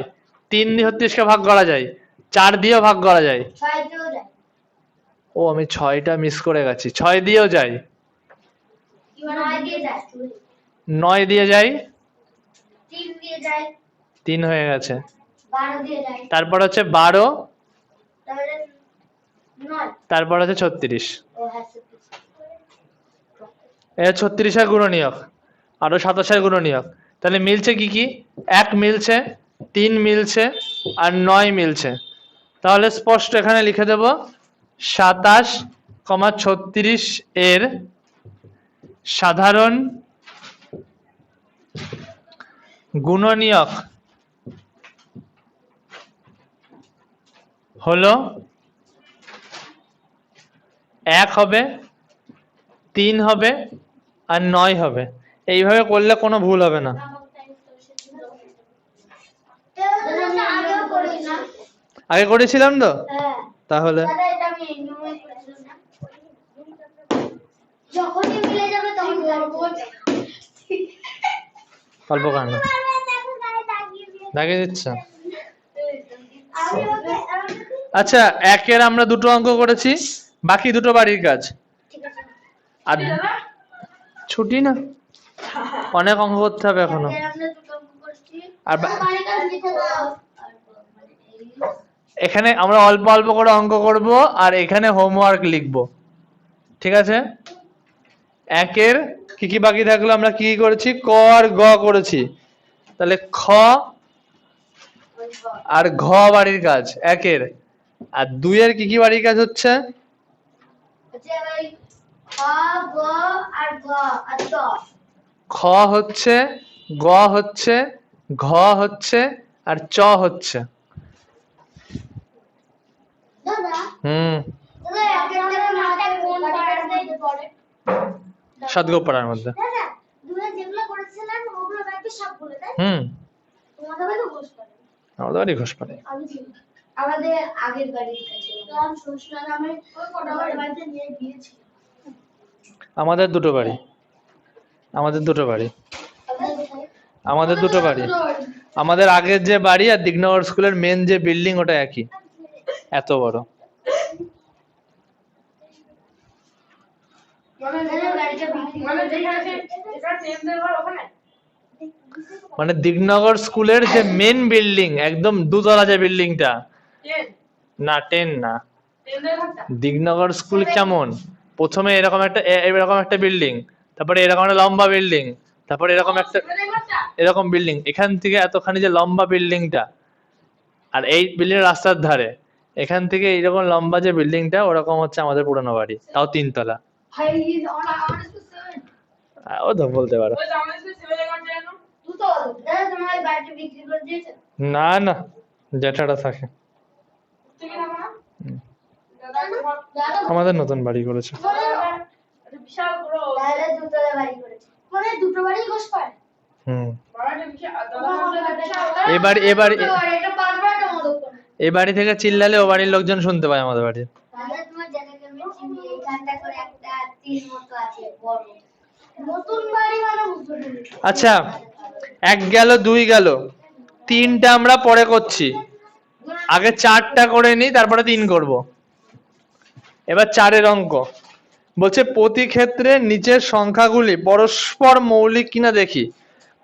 Speaker 3: 3 দিয়ে 36কে ভাগ করা যায়, 4 দিয়েও ভাগ করা যায়,
Speaker 1: 6 দিয়েও যায়।
Speaker 3: ও আমি 6টা মিস করে গেছি, 6 দিয়েও যায়,
Speaker 1: এবার 9 দিয়ে যায়।
Speaker 3: 9 দিয়ে যায়,
Speaker 1: 3 দিয়ে যায়,
Speaker 3: 3 হয়ে গেছে,
Speaker 1: 12 দিয়ে যায়।
Speaker 3: তারপর হচ্ছে 12,
Speaker 1: তাহলে 9
Speaker 3: তারপর হচ্ছে 36,
Speaker 1: ও হ্যাঁ 36
Speaker 3: এটা 36-এর গুণনীয়ক, আরো 27-এর গুণনীয়ক, তাহলে মিলছে কি কি, 1 মিলছে, 3 মিলছে আর 9 মিলছে, তাহলে স্পষ্ট এখানে লিখে দেব 27,36 এর সাধারণ গুণনীয়ক হলো 1 হবে, 3 হবে আর 9 হবে। এইভাবে করলে কোনো ভুল হবে না।
Speaker 1: আগেও করেছিলাম।
Speaker 3: আগে করেছিলাম তো,
Speaker 1: হ্যাঁ
Speaker 3: তাহলে
Speaker 1: দাদা, এটা আমি এই নিয়মে করেছিলাম না। যখনই মিলে যাবে তখন করবো।
Speaker 3: অল্প কাণ্ড দাগিয়ে দিচ্ছ।
Speaker 1: আমি ওকে
Speaker 3: আচ্ছা, একের আমরা দুটো অঙ্ক করেছি, বাকি দুটো বাড়ির কাজ।
Speaker 1: ঠিক আছে।
Speaker 3: আর ছুটি না, অনেক অঙ্ক করতে হবে এখনো।
Speaker 1: এর আমরা দুটো অঙ্ক করেছি।
Speaker 3: আর
Speaker 1: বাড়ির কাজ লিখে দাও।
Speaker 3: এখানে আমরা অল্প অল্প করে অঙ্ক করব আর এখানে হোমওয়ার্ক লিখব, ঠিক আছে? একের কি কি বাকি থাকলো, আমরা কি কি করেছি? ক আর গ করেছি, তাহলে খ আর ঘ বাড়ির কাজ একের। আর দুইয়ের কি কি বাড়ির কাজ হচ্ছে?
Speaker 1: আচ্ছা ভাই, খ গ আর ঘ আর চ।
Speaker 3: খ হচ্ছে, গ হচ্ছে, ঘ হচ্ছে আর চ হচ্ছে।
Speaker 1: দাদা, দাদা একের থেকে মাথায় কোন পাড়ার মধ্যে পড়ে?
Speaker 3: সদগোপাড়ার মধ্যে।
Speaker 1: দাদা, দুটো যেগুলো করেছিলেন ওগুলো বাকি সব বলে দেন। তোমাদের বাড়ি তো ঘোষ করে।
Speaker 3: আমাদের বাড়ি ঘোষপাড়ে।
Speaker 1: আমি চিনি। আমাদের আগের বাড়ির কাছে রাম শ্বশুর নামে ওই কোটাবার বাড়িতে নিয়ে গিয়েছি।
Speaker 3: আমাদের দুটো বাড়ি, আমাদের দুটো বাড়ি, আমাদের দুটো বাড়ি। আমাদের আগের যে বাড়ি আর দিগনগর স্কুলের মেন যে বিল্ডিং ওটা একই, এত বড়। মানে দিগনগর স্কুলের যে মেন বিল্ডিং, একদম দুতলা যে বিল্ডিংটা, না 10 না, দিগনগর স্কুল কেমন, প্রথমে এরকম একটা বিল্ডিং, তারপরে এরকম একটা লম্বা বিল্ডিং, তারপরে এরকম একটা এরকম বিল্ডিং, এখান থেকে এতখানি যে লম্বা বিল্ডিংটা, আর এই বিল্ডিং রাস্তার ধারে, এখান থেকে এইরকম লম্বা যে বিল্ডিংটা, ওরকম হচ্ছে আমাদের পুরনো বাড়ি, তাও 3 তলা। ও তো বলতে পারো। না না, জ্যাঠারা থাকে। আমাদের নতুন বাড়ি করেছে। এ বাড়ি থেকে চিল্লালে ও বাড়ির লোকজন শুনতে পায় আমাদের বাড়ির। আচ্ছা, 1 গেল, 2 গেল, 3টা আমরা পরে করছি, আগে 4টা করে নিই, তারপরে 3 করব। এবার 4 এর অঙ্ক বলছে, প্রতি ক্ষেত্রে নিচের সংখ্যাগুলি পরস্পর মৌলিক কিনা দেখি।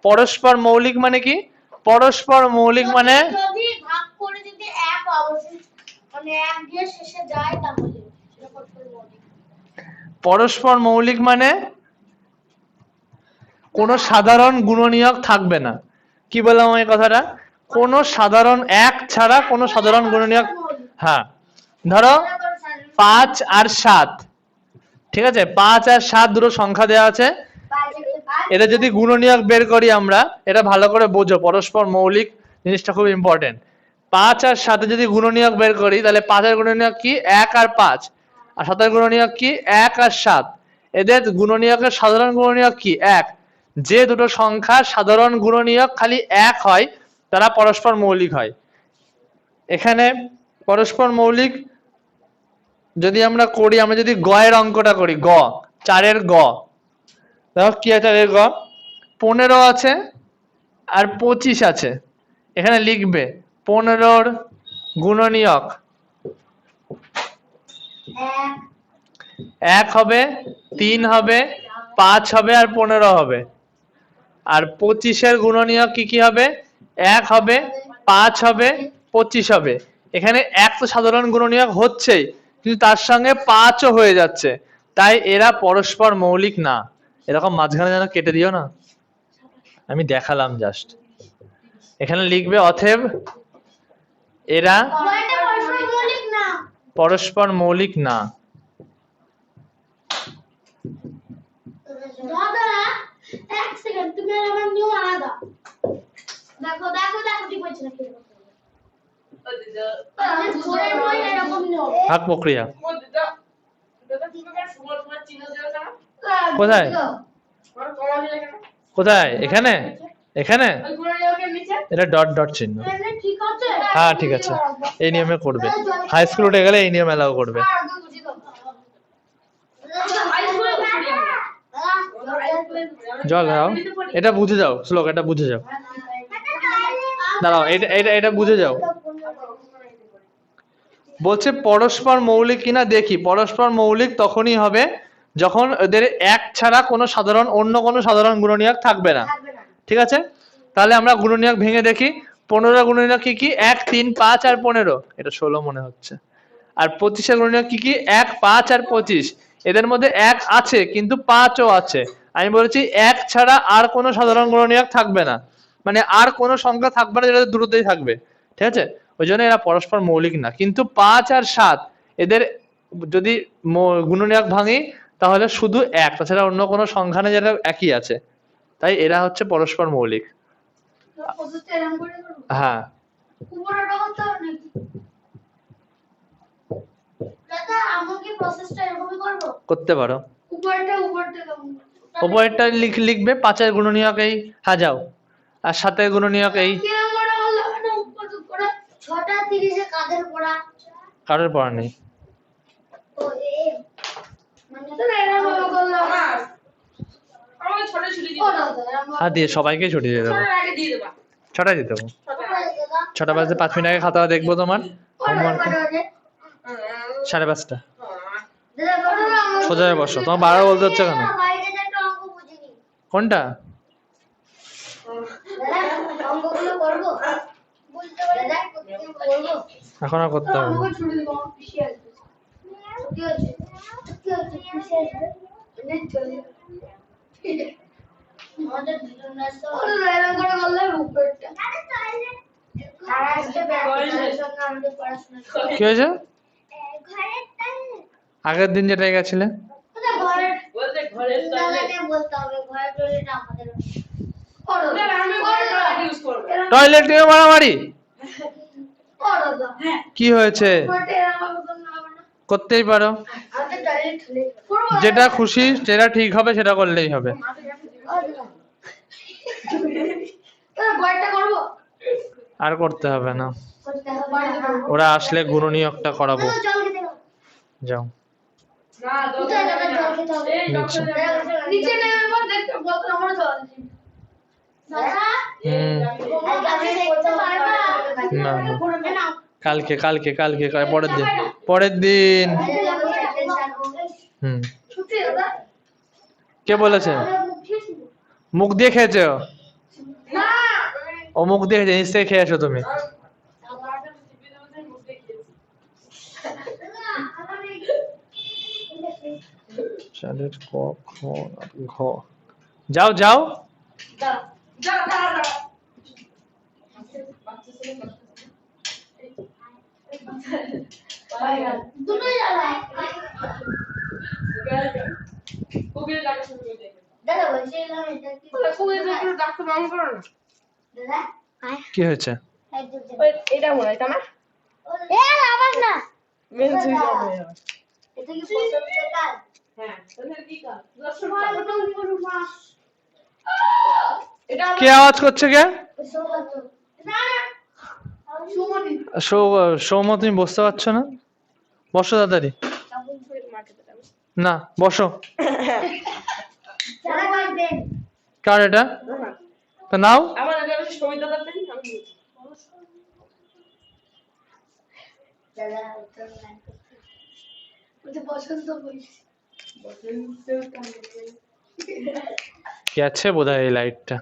Speaker 3: পরস্পর মৌলিক মানে কি? পরস্পর মৌলিক মানে
Speaker 1: যদি ভাগ করে যদি এক অবশ্যই মানে এক দিয়ে শেষে যায় তাহলে সেটা পরস্পর মৌলিক।
Speaker 3: পরস্পর মৌলিক মানে কোনো সাধারণ গুণনীয়ক থাকবে না। কি বললাম আমি কথাটা? কোনো সাধারণ এক ছাড়া কোনো সাধারণ গুণনীয়ক। হ্যাঁ, ধরো 5 আর 7, ঠিক আছে? 5 আর 7 দুটো সংখ্যা দেওয়া আছে, এটা যদি গুণনীয়ক বের করি আমরা, এটা ভালো করে বোঝো, পরস্পর মৌলিক জিনিসটা খুব ইম্পর্টেন্ট। 5 আর 7 যদি গুণনীয়ক বের করি, তাহলে 5 এর গুণনীয়ক কি? 1 আর 5, আর 7 এর গুণনীয়ক কি? 1 আর 7। এদের গুণনীয়কের সাধারণ গুণনীয়ক কি? 1। যে দুটো সংখ্যা সাধারণ গুণনীয়ক খালি 1 হয়, তারা পরস্পর মৌলিক হয়। এখানে পরস্পর মৌলিক যদি আমরা করি, আমরা যদি গ এর অঙ্কটা করি, গ 4 এর গ, দেখো কি আছে? 4 এর গ 15 আছে আর 25 আছে। এখানে লিখবে 15-র গুণনীয়ক 1 হবে, 3 হবে, 5 হবে আর 15 হবে। আর 25-এর গুণনীয়ক কি কি হবে? 1 হবে, 5 হবে, 25 হবে। এখানে 1 তো সাধারণ গুণনীয়ক হচ্ছেই, কিন্তু তার সঙ্গে 5ও হয়ে যাচ্ছে, তাই এরা পরস্পর মৌলিক না। এরকম মাঝখানে যেন কেটে দিও না, আমি দেখালাম জাস্ট। এখানে লিখবে অতএব এরা পরস্পর মৌলিক না।
Speaker 1: দাদা, এক সেকেন্ড, তুমি আমার নিয়ম আলাদা। দেখো দেখো দেখো ঠিক হচ্ছে না কি
Speaker 2: ও দিদা
Speaker 1: ধরে নয় এরকম
Speaker 3: হাত প্রক্রিয়া
Speaker 2: ও দিদা দাদা তুমি কার সুমন তোমার চিহ্ন দেও না
Speaker 3: কোথায়?
Speaker 2: আর কমা দিলে কেন
Speaker 3: কোথায়? এখানে এখানে
Speaker 2: ওই ঘুরে যাওয়ার নিচে
Speaker 3: এটা ডট ডট চিহ্ন।
Speaker 1: ঠিক আছে
Speaker 3: হ্যাঁ ঠিক আছে, এই নিয়মে করবে। হাই স্কুল উঠে গেলে এই নিয়ম এলাও করবে। জল দাও, এটা বুঝে যাও শ্লোক, এটা বুঝে যাও। দাঁড়াও, এটা এটা এটা বুঝে যাও। বলছে পরস্পর মৌলিক কিনা দেখি। পরস্পর মৌলিক তখনই হবে যখন এদের এক ছাড়া কোনো সাধারণ অন্য কোনো সাধারণ গুণনীয়ক থাকবে না। ঠিক আছে, তাহলে আমরা গুণনীয়ক ভেঙে দেখি। 15 গুণনীয়ক কি কি? 1 3 5 আর 15। এটা 16 মনে হচ্ছে। আর 25 গুণনীয়ক কি কি? 1 5 আর 25। এদের মধ্যে 1 আছে কিন্তু 5ও আছে। আমি বলেছি 1 ছাড়া আর কোনো সাধারণ গুণনীয়ক থাকবে না, মানে আর কোনো সংখ্যা থাকবে না যেটা দ্রুতই থাকবে। ঠিক আছে, ওই জন্য এরা পরস্পর মৌলিক না। কিন্তু 5 আর 7 এদের যদি গুণনীয়ক ভাঙি তাহলে শুধু 1, তাছাড়া অন্য কোনো সংখ্যা নেই যেটা একই আছে, তাই এরা হচ্ছে পরস্পর মৌলিক। হ্যাঁ
Speaker 1: উপরটা করতে হবে নাকি দাদা আমি কি প্রসেসটা এরকমই করব
Speaker 3: করতে পারো।
Speaker 1: উপরটা কেমন
Speaker 3: উপরেরটা লিখবে 5 এর গুণনীয়ক এই, হ্যাঁ যাও। আর 7 এর গুণনীয়ক এই।
Speaker 1: কিরকম করে হলো না উপর করে 6টা 30 এ কাদের পড়া
Speaker 3: কারোর পড়া নেই।
Speaker 1: ও এ মানে তো এরকম করলাম
Speaker 2: আমার আমাকে ছোট ছুটি
Speaker 1: ও
Speaker 2: দিও
Speaker 1: দাদা
Speaker 3: হ্যাঁ দিয়ে সবাইকে ছুটি দিয়ে দেবো।
Speaker 2: ছোট আগে দিয়ে দেবা
Speaker 3: 6টায় দিতে দেবো।
Speaker 1: দাদা
Speaker 3: 6টা বাজে 5 মিনিট আগে খাতা দেখবো তোমার হোমওয়ার্ক।
Speaker 1: দাদা
Speaker 3: 5:30।
Speaker 1: দাদা
Speaker 3: সোজা হয়ে বসো, তোমার বারবার বলতে হচ্ছে কেন?
Speaker 1: বাইরে যে একটা অঙ্ক বুঝিনি
Speaker 3: কোনটা?
Speaker 1: দাদা অঙ্কগুলো করব বুঝতে পারে দাদা করব
Speaker 3: এখন আর করতে হবে না।
Speaker 1: আমাকে ছুটি দিব আমার পিসি আসবে কি হচ্ছে পিসি আসবে এনে চলে আমাদের দুজন রাস্তা ওরে এরকম করে বললে উপরটা তারা আসবে ব্যাগ সঙ্গে আমাদের পড়াশোনা
Speaker 3: কি হয়েছে?
Speaker 1: ঘরের টাইলে
Speaker 3: আগের দিন যেটা গেছিলে
Speaker 1: ওটা ঘরের
Speaker 2: বলতে ঘরের টয়লেট
Speaker 1: দাদাকে বলতে হবে ঘরের টয়লেটটা আমাদের করো
Speaker 2: না আমি ঘরের টয়লেট ইউজ করব
Speaker 3: টয়লেট নিয়ে মারামারি
Speaker 1: করো দাদা হ্যাঁ
Speaker 3: কি হয়েছে?
Speaker 1: ঘরে আমার মতন না হবে না
Speaker 3: করতেই পারো,
Speaker 1: আমাদের টয়লেট খুলে করব
Speaker 3: যেটা খুশি যেটা ঠিক হবে সেটা করলেই হবে।
Speaker 1: ঘরটা করব
Speaker 3: আর করতে হবে না,
Speaker 1: করতে হবে
Speaker 3: ওরা আসলে গুণনীয়কটা করাবো।
Speaker 1: জল খেতে হবে
Speaker 3: যাও।
Speaker 2: না
Speaker 1: কোথায় দাদা জল খেতে হবে
Speaker 3: নিচে।
Speaker 1: নিচে নেমে পর দেখতে বলতে আমার জল আছে দাদা আমি দেখতে পারবা
Speaker 3: না না,
Speaker 1: না
Speaker 3: কালকে কালকে কালকে পরের দিন, পরের দিন। হুম,
Speaker 1: ছুটি দাদা
Speaker 3: কে বলেছে? মুখ দিয়ে খেয়েছো?
Speaker 1: না
Speaker 3: ও মুখ দিয়ে খেয়েছে, নিশ্চয়ই খেয়েছো তুমি। চালের ক খ ঘ। যাও যাও।
Speaker 2: যা যা যা
Speaker 1: দুটোই দাদা
Speaker 2: কোকিল ডাকা শুরু করে দে
Speaker 1: দাদা বলছিলাম এটা কি
Speaker 2: কোকিল ডাকতে নাম করো না
Speaker 1: দাদা
Speaker 3: কি হয়েছে?
Speaker 2: এটা মনে হয় না
Speaker 1: এ আবার না
Speaker 2: মেন সুইচ অফ হয়ে যাবে
Speaker 1: এটা কি পছন্দের কাজ
Speaker 2: হ্যাঁ তাহলে কি কাজ
Speaker 1: ভাই ওটা উপরে মাস
Speaker 2: এটা
Speaker 3: কে আওয়াজ করছে কে?
Speaker 1: সৌভাগ্য না না সুমনি
Speaker 3: সৌম তুমি বসতে পারছো না? বসো তাড়াতাড়ি। না বসো।
Speaker 1: যারা করবেন
Speaker 3: কার এটা? তো নাও।
Speaker 2: আমার আগে আমি সবিতা দাদা আমি বলছি
Speaker 1: দাদা তো না মুঝে পছন্দ হইছে
Speaker 3: কি আছে বোধহয় এই লাইটটা।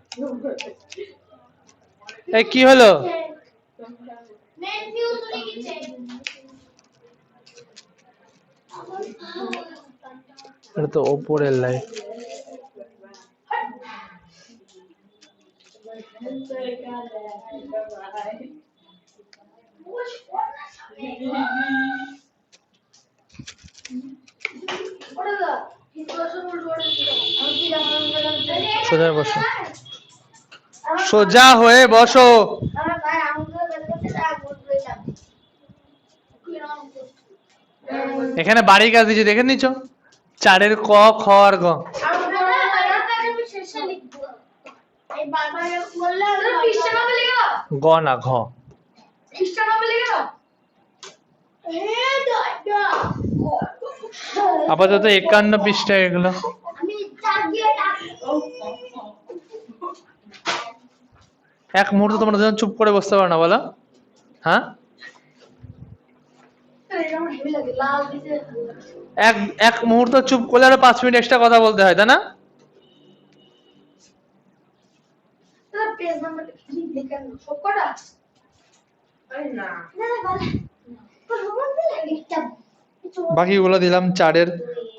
Speaker 3: এই কি হলো?
Speaker 1: নেট নিউজ উড়ে গেছে
Speaker 3: এটা তো ওপরের লাইট।
Speaker 1: ওরে দা কি বসে বসে আমি কি জানলাম
Speaker 3: সোজা বসো। সোজা হয়ে বসো।
Speaker 1: আমার ভাই আঙুলগুলো বের করতে তার ভুল হইলাম।
Speaker 3: এখানে বাড়ির কাজ দিয়েছি, দেখে নিচ্ছ? 4 এর ক, খ আর গ।
Speaker 1: আমি শেষে লিখবো। এই বারবার বললে পৃষ্ঠা নাম্বার লিখে দাও।
Speaker 3: গ না ঘ।
Speaker 1: পৃষ্ঠা নাম্বার লিখে দাও। দাদা।
Speaker 3: আপাতত 51 পৃষ্ঠা এগুলো।
Speaker 1: আমি চার দিয়ে ডাকবো।
Speaker 3: এক মুহূর্ত তোমরা দুজন চুপ করে বসতে পারো না বলো? হ্যাঁ,
Speaker 1: এরকম হেভি লাগে লাল দিতে।
Speaker 3: এক এক মুহূর্ত চুপ করলে আরো 5 মিনিট এক্সট্রা কথা বলতে হয়, তাই না?
Speaker 1: দাদা পেজ নাম্বার কি দেখেন সবকটা?
Speaker 2: আরে না
Speaker 1: দাদা বল। তো রোমান দিলে একটা
Speaker 3: বাকিগুলো দিলাম 4 এর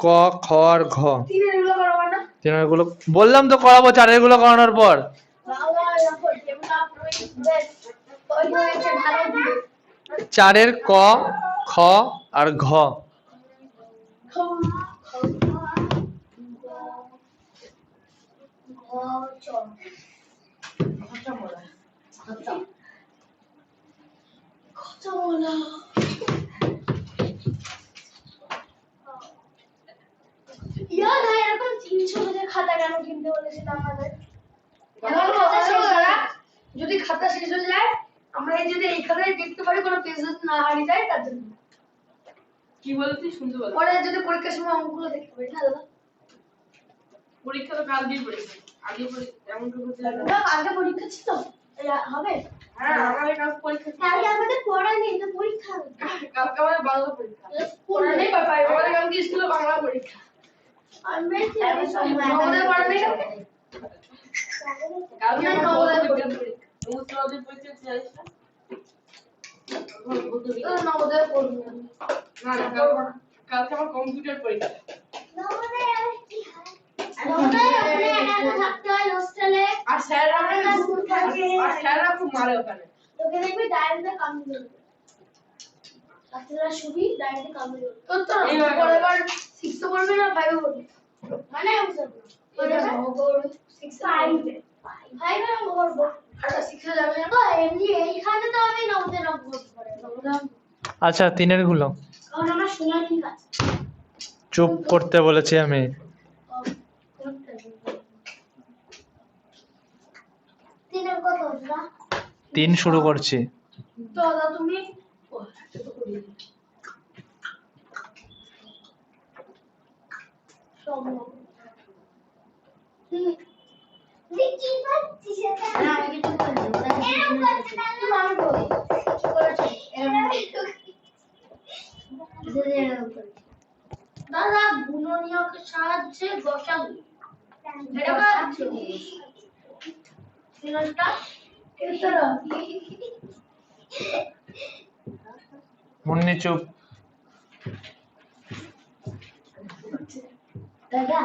Speaker 3: ক, খ আর ঘ।
Speaker 1: তিনের গুলো করব না।
Speaker 3: তিনের গুলো বললাম তো করাবো, 4 এর গুলো করানোর পর।
Speaker 1: বাবা এরকম যেমন আপনি বেশ ওই হয়েছে ভালো দিবে।
Speaker 3: 4 এর ক, খ আর ঘ।
Speaker 1: এরকম 300 পেজের খাতা কেন কিনতে বলেছিল আমাদের?
Speaker 2: যদি খাতা শেষ হয়ে যায় আমরা এই যদি এইখানে দেখতে পারি কোনো পেজ না হারিয়ে যায় তার জন্য। কি বলতে শুনতে পারো? পরে যদি পরীক্ষার সময় অঙ্কগুলো দেখতে পারি না দাদা। পরীক্ষা তো কাল দিয়ে পরীক্ষা। আগে পরীক্ষা এমন করে হতে লাগে।
Speaker 1: দাদা আগে পরীক্ষা ছিল তো? হবে?
Speaker 2: হ্যাঁ আমাদের কাল পরীক্ষা।
Speaker 1: তাহলে আমাদের পড়া নেই তো পরীক্ষা হবে।
Speaker 2: কালকে আমাদের বাংলা পরীক্ষা। পড়া নেই বাবা, আমাদের কালকে স্কুলে বাংলা পরীক্ষা। আমাদের পড়া নেই কালকে। কালকে আমাদের পরীক্ষা। মুসলিমদের পরীক্ষা ছিল না? নবোদয় পড়বো না। না কালকে আমার কম্পিউটার পরীক্ষা। আর স্যাররা খুব মারে ওখানে।
Speaker 1: তোকে দেখবি ডাইরেক্টে কামড়ে দেবে। বাচ্চারা শুবি ডাইরেক্টে কামড়ে দেবে।
Speaker 2: তোর তো পরেরবার 6 এ পড়বি না 5 এ পড়বি?
Speaker 1: মানে বুঝতে পারবো। 6 5 এর করবো।
Speaker 2: আচ্ছা 6 এ যাবে না?
Speaker 1: তো এমনি এইখানে তো আমি নবোদয় করতে পারি।
Speaker 3: আচ্ছা 3 এর গুলো
Speaker 1: কারণ আমার শোনা ঠিক আছে।
Speaker 3: চুপ করতে বলেছি আমি।
Speaker 1: তিনের কত হচ্ছে না?
Speaker 3: 3 শুরু করছি।
Speaker 2: দাদা তুমি
Speaker 1: সব দেখি পাচ্ছিস না আমি কিছু বলছি এরকম করতে না আমি বলি করেছি দাদা গুণনীয়কের সাহায্যে গসাগু এটা পাচ্ছি তিনটা কেতরা
Speaker 3: মুন্নি চুপ।
Speaker 1: দাদা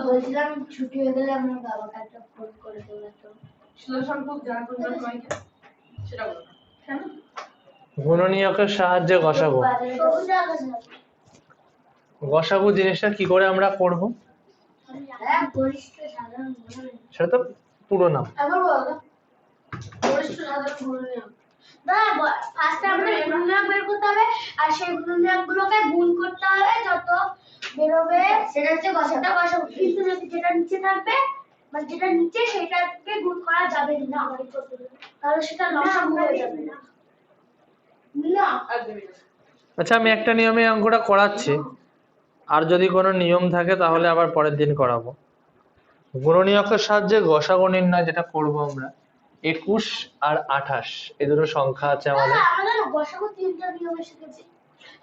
Speaker 1: বলছিলাম ছুটি হয়ে গেলে আমার বাবাকে একটা ফোন করে দেবো তো
Speaker 2: শিলাসংখ্যক যারা করবেন সবাইকে সেটা বলো না। কেন?
Speaker 3: গুণনীয়কের সাহায্যে গসাগু।
Speaker 1: সবুজ আকাশ
Speaker 3: গসাগু জিনিসটা কি করে আমরা করব?
Speaker 1: গরিষ্ঠ সাধারণ গুণনীয়ক।
Speaker 3: সেটা তো পুরো নাম।
Speaker 2: একবার বলো দাদা। গরিষ্ঠ সাধারণ গুণনীয়ক।
Speaker 1: দাদা ফার্স্টে আমাদের গুণনীয়ক বের করতে হবে আর সেই গুণনীয়কগুলোকে গুণ করতে হবে যত বেরোবে সেটা হচ্ছে গসাগু কিন্তু যদি যেটা নিচে থাকবে মানে যেটা নিচে সেটাকে গুণ করা যাবে না তাহলে সেটা লসাগু হয়ে যাবে না না
Speaker 2: একদমই না।
Speaker 3: আচ্ছা আমি একটা নিয়মে অঙ্কটা করাচ্ছি, আর যদি কোনো নিয়ম থাকে তাহলে আবার পরের দিন করাবো। গুণনীয়কের সাহায্যে গসাগু নির্ণয় যেটা করব আমরা, 21 আর 28 এই দুটো সংখ্যা আছে আমাদের।
Speaker 1: দাদা আমরা না গসাগু তিনটা নিয়মে শিখেছি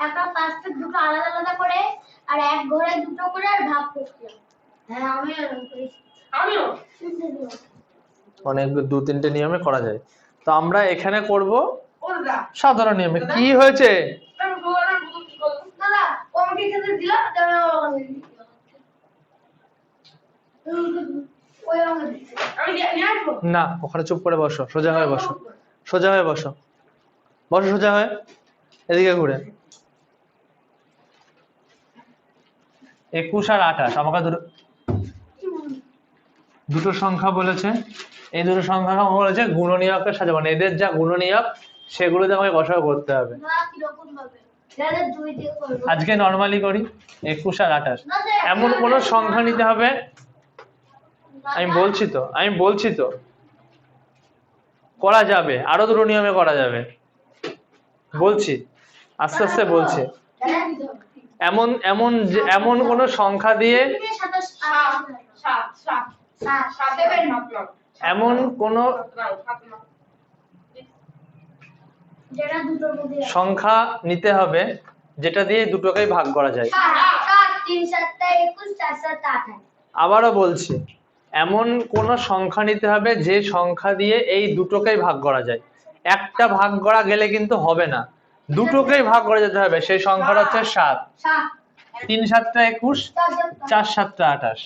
Speaker 1: একটা ফার্স্টে দুটো আলাদা আলাদা করে আর এক ঘরে দুটো করে আর ভাগ করতে হবে হ্যাঁ আমি এরকম করেছি
Speaker 2: আমিও
Speaker 1: তিনটে নিয়ম
Speaker 3: অনেক 2-3টে নিয়মে করা যায়, তো আমরা এখানে করব
Speaker 2: ও দাদা
Speaker 3: সাধারণ নিয়মে। কি হয়েছে?
Speaker 2: আমি বলার মতো কি করব দাদা কমিটি ক্ষেত্রে দিলাম তাহলে ওই আমাদের আমি নিয়ে আসবো
Speaker 3: না, ওখানে চুপ করে বসো, সোজা হয়ে বসো, সোজা হয়ে বসো, বসো সোজা হয়ে, এদিকে ঘুরে। 21 আর 28 আমাকে দুটো সংখ্যা বলেছে, এই দুটো সংখ্যাকে আমার বলেছে গুণনীয়কের সাথে, মানে এদের যা গুণনীয়ক সেগুলোতে আমাকে গসাগু করতে হবে।
Speaker 1: না কিরকম ভাবে যারা 2 দিয়ে করবো
Speaker 3: আজকে নর্মালি করি 21 আর 28।
Speaker 1: না যে
Speaker 3: এমন কোন সংখ্যা নিতে হবে, আমি বলছি তো করা যাবে, আরো দুটো নিয়মে করা যাবে, বলছি আস্তে আস্তে বলছি। এমন কোন সংখ্যা দিয়ে, এমন কোন
Speaker 1: যেটা দুটোর মধ্যে
Speaker 3: সংখ্যা নিতে হবে যেটা দিয়ে দুটোকেই ভাগ করা যায়।
Speaker 1: 3 7 21 4 7 28।
Speaker 3: আবারও বলছি, এমন কোন সংখ্যা নিতে হবে যে সংখ্যা দিয়ে এই দুটোকেই ভাগ করা যায়। একটা ভাগ করা গেলে কিন্তু হবে না, দুটোকেই ভাগ করে যেতে হবে। সেই সংখ্যাটা হচ্ছে 7। 3 7 21, 4 7 28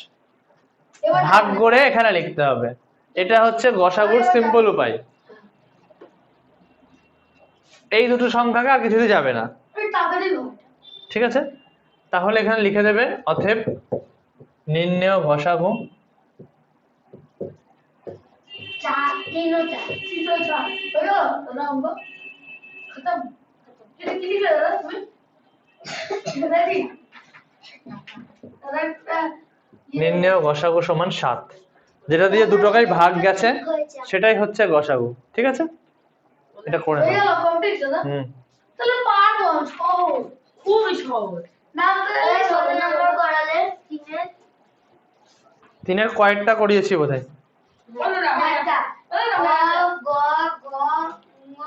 Speaker 3: ভাগ করে এখানে লিখতে হবে। এটা হচ্ছে গসাগুর সিম্পল উপায়। এই দুটো সংখ্যাকে আর কিছুতে যাবে না, ঠিক আছে? তাহলে এখানে লিখে দেবে অতএব নির্ণেয় গসাগু
Speaker 1: 4 3 ও 4 3 ও 4 হলো দাদা অঙ্ক খতম। এটা কি লিখলে দাদা তুমি? দাদি দাদা
Speaker 3: নির্ণেয় গসাগু সমান 7, যেটা দিয়ে দুটোকেই ভাগ গেছে সেটাই হচ্ছে গসাগু, ঠিক আছে? এটা করে
Speaker 1: এই
Speaker 3: নাও।
Speaker 1: কমপ্লিট দাদা।
Speaker 3: হুম,
Speaker 1: তাহলে পারবো সহজ,
Speaker 2: খুবই সহজ।
Speaker 1: নাম্বার 16 নাম্বার করালে
Speaker 3: 3-এর কয়েকটা করিয়েছি বোধহয়।
Speaker 2: বলো না ভাই।
Speaker 1: একটা গ গ ঙ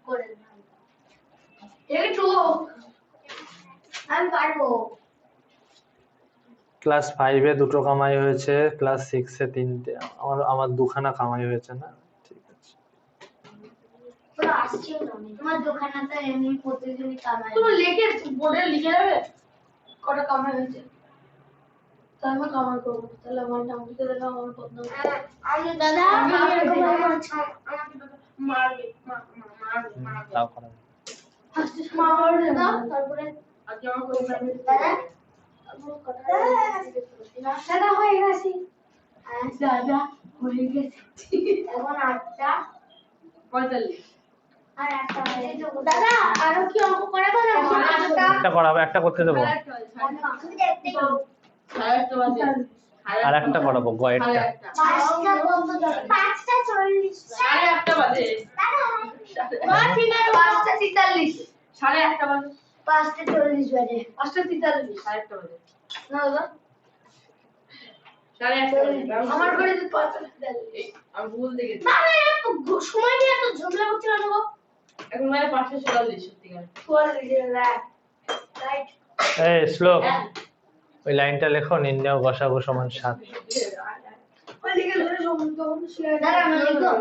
Speaker 1: করে দাও। একটু আমি পারবো।
Speaker 3: ক্লাস 5-এ দুটো কামাই হয়েছে, ক্লাস 6-এ 3টে, আমার দুখানা কামাই হয়েছে না, ঠিক আছে।
Speaker 1: পুরো আসছেও না, তোমার দোকানটা এমনি প্রতিদিনই কামাই।
Speaker 2: তুমি লিখে বোর্ডে লিখে দেবে কটা কামাই হয়েছে, তাহলে আমি কামাই করবো। তাহলে আমার নাম দিতে দেবে, আমার বদনাম করবে।
Speaker 1: আমি দাদা আমি এরকম করছি।
Speaker 2: আমাকে দাদা মারবে, মারবে।
Speaker 3: তাও করা যাবে।
Speaker 1: মা মারবে না, তারপরে
Speaker 2: আজকে আমার কোনো কাজ নেই।
Speaker 1: দাদা দাদা হয়ে গেছে। দাদা হয়ে গেছে। এখন 8টা
Speaker 2: 45।
Speaker 1: আর একটা হয়ে গেছে। দাদা আরো কি অঙ্ক করাবো না? 8টা
Speaker 3: একটা করাবো, একটা করতে দেবো,
Speaker 1: তুমি দেখতে যাও।
Speaker 2: সাড়ে আটটা বাজে।
Speaker 3: আর একটা করাবো গয়েরটা।
Speaker 1: 5টা বন্ধ করো। 5টা 40।
Speaker 2: সাড়ে আটটা বাজে।
Speaker 1: মা ঠিক আছে 5টা 43।
Speaker 2: সাড়ে আটটা বাজে।
Speaker 1: 5টা 40 বাজে।
Speaker 2: 5টা 43। সাড়ে আটটা বাজে।
Speaker 1: না দাদা
Speaker 2: সাড়ে আটটা বাজে।
Speaker 1: আমার ঘরে তো 5টা 43।
Speaker 2: এই, আমি ভুল দেখেছি।
Speaker 1: না না এত সময় নিয়ে এত ঝামেলা করছিল না গো।
Speaker 2: এখন মানে 5টা 44 সত্যিকার।
Speaker 1: 44 রাইট।
Speaker 3: এই শ্লোক, ওই লাইনটা লেখো, নির্ণেয় গসাগু সমান 7।
Speaker 1: ওইদিকে ধরে সমুদ্র শেয়ার দাদা আমি লিখবো।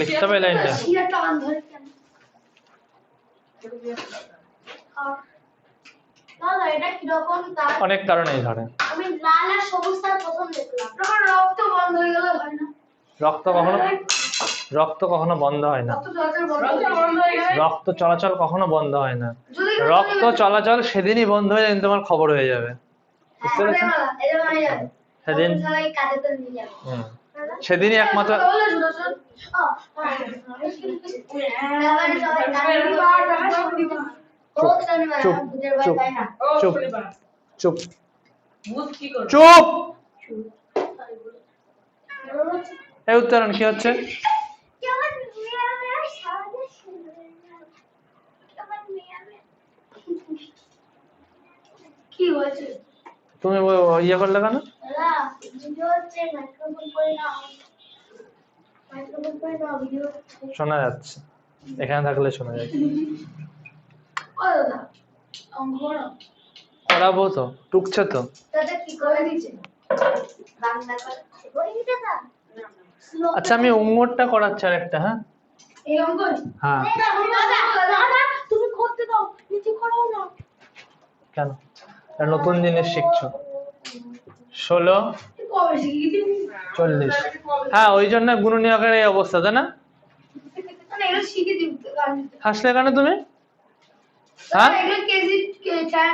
Speaker 3: লিখতে হবে লাইনটা।
Speaker 1: শেয়ার টান ধরে কেন? দাদা এটা কি রকম তার?
Speaker 3: অনেক কারণেই ধরে।
Speaker 1: আমি লাল আর সবুজ তার প্রথম দেখলাম। তখন রক্ত বন্ধ হয়ে গেল হয় না?
Speaker 3: রক্ত কখনো বন্ধ হয় না।
Speaker 1: রক্ত চলাচল বন্ধ হয়ে গেলে
Speaker 3: রক্ত চলাচল কখনো বন্ধ হয় না।
Speaker 1: যদি
Speaker 3: রক্ত চলাচল সেদিনই বন্ধ হয়ে যায়, তোমার খবর হয়ে যাবে, বুঝতে পেরেছো?
Speaker 1: এটা মানে যাবে
Speaker 3: সেদিন
Speaker 1: সবাই কাঁধে করে নিয়ে যাবে।
Speaker 3: সেদিনই একমাত্র।
Speaker 1: তাহলে চলাচল এবারে সবাই কাঁধে করে ও শনিবার
Speaker 3: চুপ,
Speaker 1: বুঝের ভাই
Speaker 3: চুপ।
Speaker 1: তাই না?
Speaker 2: ও
Speaker 3: চুপ।
Speaker 2: শনিবার।
Speaker 3: চুপ
Speaker 2: ভূত কি করবে?
Speaker 3: চুপ। এই উত্তরণ কি হচ্ছে?
Speaker 1: কেমন মেয়ে সারাদিন সুন্দর কেমন মেয়ে কি হয়েছে?
Speaker 3: তুমি ইয়ে করলে কেন?
Speaker 1: দাদা ভিডিও হচ্ছে মাইক্রোফোন করে নাও, মাইক্রোফোন করে নাও ভিডিও।
Speaker 3: শোনা যাচ্ছে, এখানে থাকলে শোনা যাচ্ছে।
Speaker 1: ও দাদা অঙ্ক করো।
Speaker 3: করাবো তো, টুকছে তো।
Speaker 1: দাদা কি করে দিচ্ছে? বাংলা করে বলে দিতে না।
Speaker 3: আচ্ছা আমি উঙ্গরটা করাচ্ছি আর একটা, হ্যাঁ
Speaker 1: এই অঙ্ক
Speaker 3: হ্যাঁ।
Speaker 1: দাদা তুমি করতে দাও, নিচে করাও না।
Speaker 3: কেন? একটা নতুন জিনিস শিখছো। 16
Speaker 1: কবে শিখেছি?
Speaker 3: 40। হ্যাঁ ওই জন্য গুণনীয়কের এই অবস্থা, তাই না?
Speaker 1: মানে এগুলো শিখে দিই
Speaker 3: হাসলে কেন তুমি? হ্যাঁ
Speaker 1: এগুলো কেজি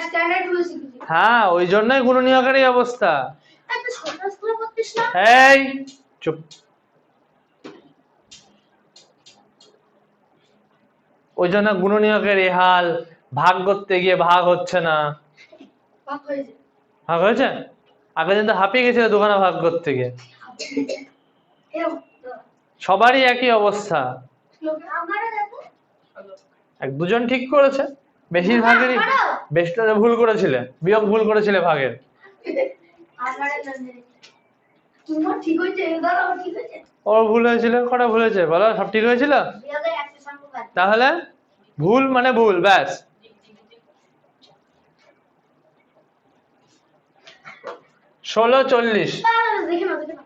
Speaker 1: স্ট্যান্ডার্ড গুলো শিখেছি।
Speaker 3: হ্যাঁ ওই জন্যই গুণনীয়কের এই অবস্থা।
Speaker 1: একটা ছোট স্কুলে করতিস না?
Speaker 3: এই চুপ। ওই জন্য গুণনীয়কের এই হাল, ভাগ করতে গিয়ে ভাগ হচ্ছে না।
Speaker 1: ভাগ হয়েছে।
Speaker 3: ভাগ হয়েছে? আগে কিন্তু হাঁপিয়ে গেছিল দুখানা ভাগ করতে গিয়ে।
Speaker 1: এরকম তো।
Speaker 3: সবারই একই অবস্থা।
Speaker 1: আমারও দেখো।
Speaker 3: এক দুজন ঠিক করেছে, বেশিরভাগেরই বেশটা ভুল করেছিলে, বিয়োগ ভুল করেছিলে ভাগের।
Speaker 1: আমারও জানি। তোমার ঠিক হয়েছে, দাদা আমার ঠিক হয়েছে।
Speaker 3: ওর ভুল হয়েছিল, কটা ভুল হয়েছে বলো? সব ঠিক হয়েছিল?
Speaker 1: বিয়োগের একটা সংখ্যা বাদ।
Speaker 3: তাহলে ভুল মানে ভুল, ব্যাস। 16 40।
Speaker 1: দেখে না, দেখে না।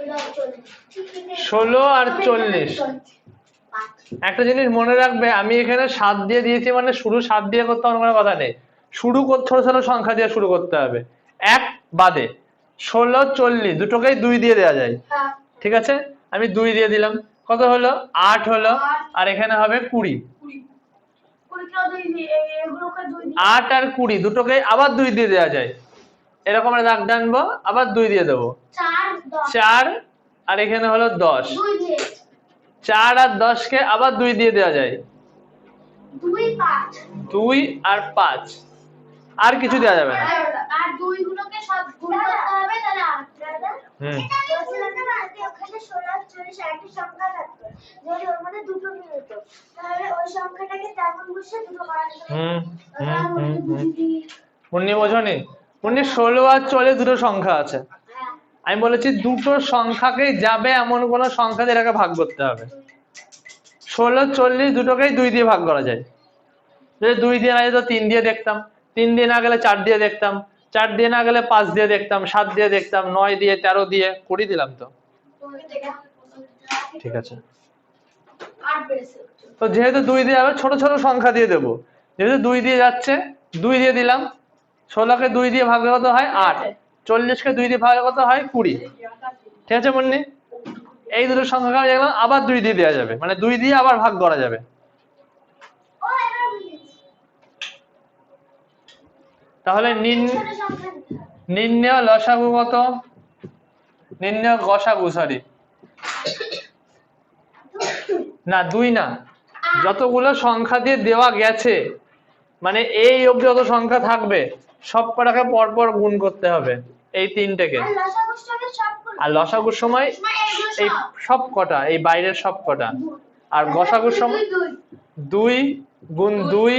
Speaker 1: ওটা চলে।
Speaker 3: 16 আর 40। একটা জিনিস মনে রাখবে, আমি এখানে 7 দিয়ে দিয়েছি মানে শুরু 7 দিয়ে করতে হবে কোনো কথা নেই। শুরু করতে ছোট ছোট সংখ্যা দিয়ে শুরু করতে হবে, এক বাদে। 16 40 দুটোকেই 2 দিয়ে দেওয়া যায়,
Speaker 1: হ্যাঁ।
Speaker 3: ঠিক আছে? আমি 2 দিয়ে দিলাম, কত হলো? 8 হলো। আর এখানে হবে 20। 8 আর 20 দুটোকেই আবার 2 দিয়ে দেওয়া যায়, এরকম একটা দাগ টানবো, আবার 2 দিয়ে দেবো। 4 আর এখানে হলো 10। 4 আর 10 কে আবার 2 দিয়ে দেওয়া যায়, 2 আর 5। আর কিছু দেওয়া যাবে না।
Speaker 1: আর 2 গুলোকে সব গুণ করতে হবে, তাহলে 8 দাদা।
Speaker 3: হুম।
Speaker 1: এটা বলছিলাম না যে ওখানে 16 40 একই সংখ্যা থাকতো, যদি ওর মধ্যে দুটো মিল হতো তাহলে ওই সংখ্যাটাকে তেমন বসে দুটো করা যেত।
Speaker 3: মুন্নি বোঝনি? মুন্নি 16 আর 40 দুটো সংখ্যা আছে, আমি বলেছি দুটো সংখ্যাকেই যাবে এমন কোন সংখ্যা দিয়ে এটাকে ভাগ করতে হবে। 16 40 দুটোকেই 2 দিয়ে ভাগ করা যায়। যদি 2 দিয়ে না যেত 3 দিয়ে দেখতাম, 3 দিয়ে না গেলে 4 দিয়ে দেখতাম, 4 দিয়ে না গেলে 5 দিয়ে দেখতাম, 7 দিয়ে দেখতাম, 9 দিয়ে, 13 দিয়ে, 20 দিলাম তো। ঠিক আছে,
Speaker 1: 8 বেড়েছে।
Speaker 3: তো যেহেতু 2 দিয়ে যাবে ছোট ছোট সংখ্যা দিয়ে দেবো, যেহেতু 2 দিয়ে যাচ্ছে 2 দিয়ে দিলাম। 16 কে 2 দিয়ে ভাগ কত হয়? 8। 40 কে 2 দিয়ে ভাগ কত হয়? 20। ঠিক আছে মুন্নি? এই দুটো সংখ্যা দেখলাম আবার 2 দিয়ে দেওয়া যাবে, মানে 2 দিয়ে আবার ভাগ করা যাবে।
Speaker 1: ও এবার বুঝেছি।
Speaker 3: তাহলে
Speaker 1: ছোট সংখ্যা নিতে হবে।
Speaker 3: নির্ণয় লসাগু কত? নির্ণয় গসাগু, সরি না 2 না, যতগুলো সংখ্যা দিয়ে দেওয়া গেছে মানে এই অবধি যত সংখ্যা থাকবে সব কটাকে পরপর গুণ করতে হবে, এই তিনটেকে।
Speaker 1: আর লসাগুর সঙ্গে সবগুলো।
Speaker 3: আর লসাগুর সময়
Speaker 1: এগুলো
Speaker 3: এই সব কটা, এই বাইরের সব কটা। আর গসাগুর সময় 2 গুণ 2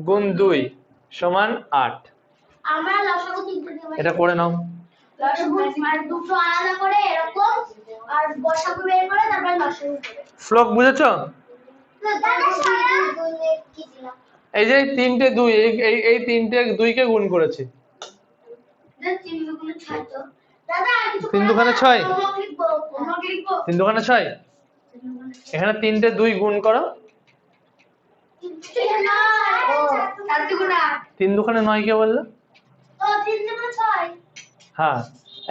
Speaker 3: গুণ 2 সমান 8।
Speaker 1: আমরা লসাগু তিনটে দেব।
Speaker 3: এটা করে নাও।
Speaker 1: লসাগু মানে দুটো আলাদা করে এরকম, আর গসাগু বের করে তারপর লসাগু দেবে।
Speaker 3: শ্লোক বুঝেছো?
Speaker 1: দাদা সারা গুণে কি দিলাম?
Speaker 3: এই যে 3টে 2, এই 3টে 2 কে গুণ করেছি।
Speaker 1: দাদা 3 দুগুণে 6 তো। দাদা আর কিছু
Speaker 3: 3 দুগুণে 6?
Speaker 1: হোমওয়ার্ক লিখবো, হোমওয়ার্ক লিখবো।
Speaker 3: 3 দুগুণে 6? এখানে 3টে 2 গুণ করো।
Speaker 1: 4 দুগুণে 8।
Speaker 3: 3 দুগুণে 9 কে বললো?
Speaker 1: ও 3 দুগুণে 6।
Speaker 3: হ্যাঁ,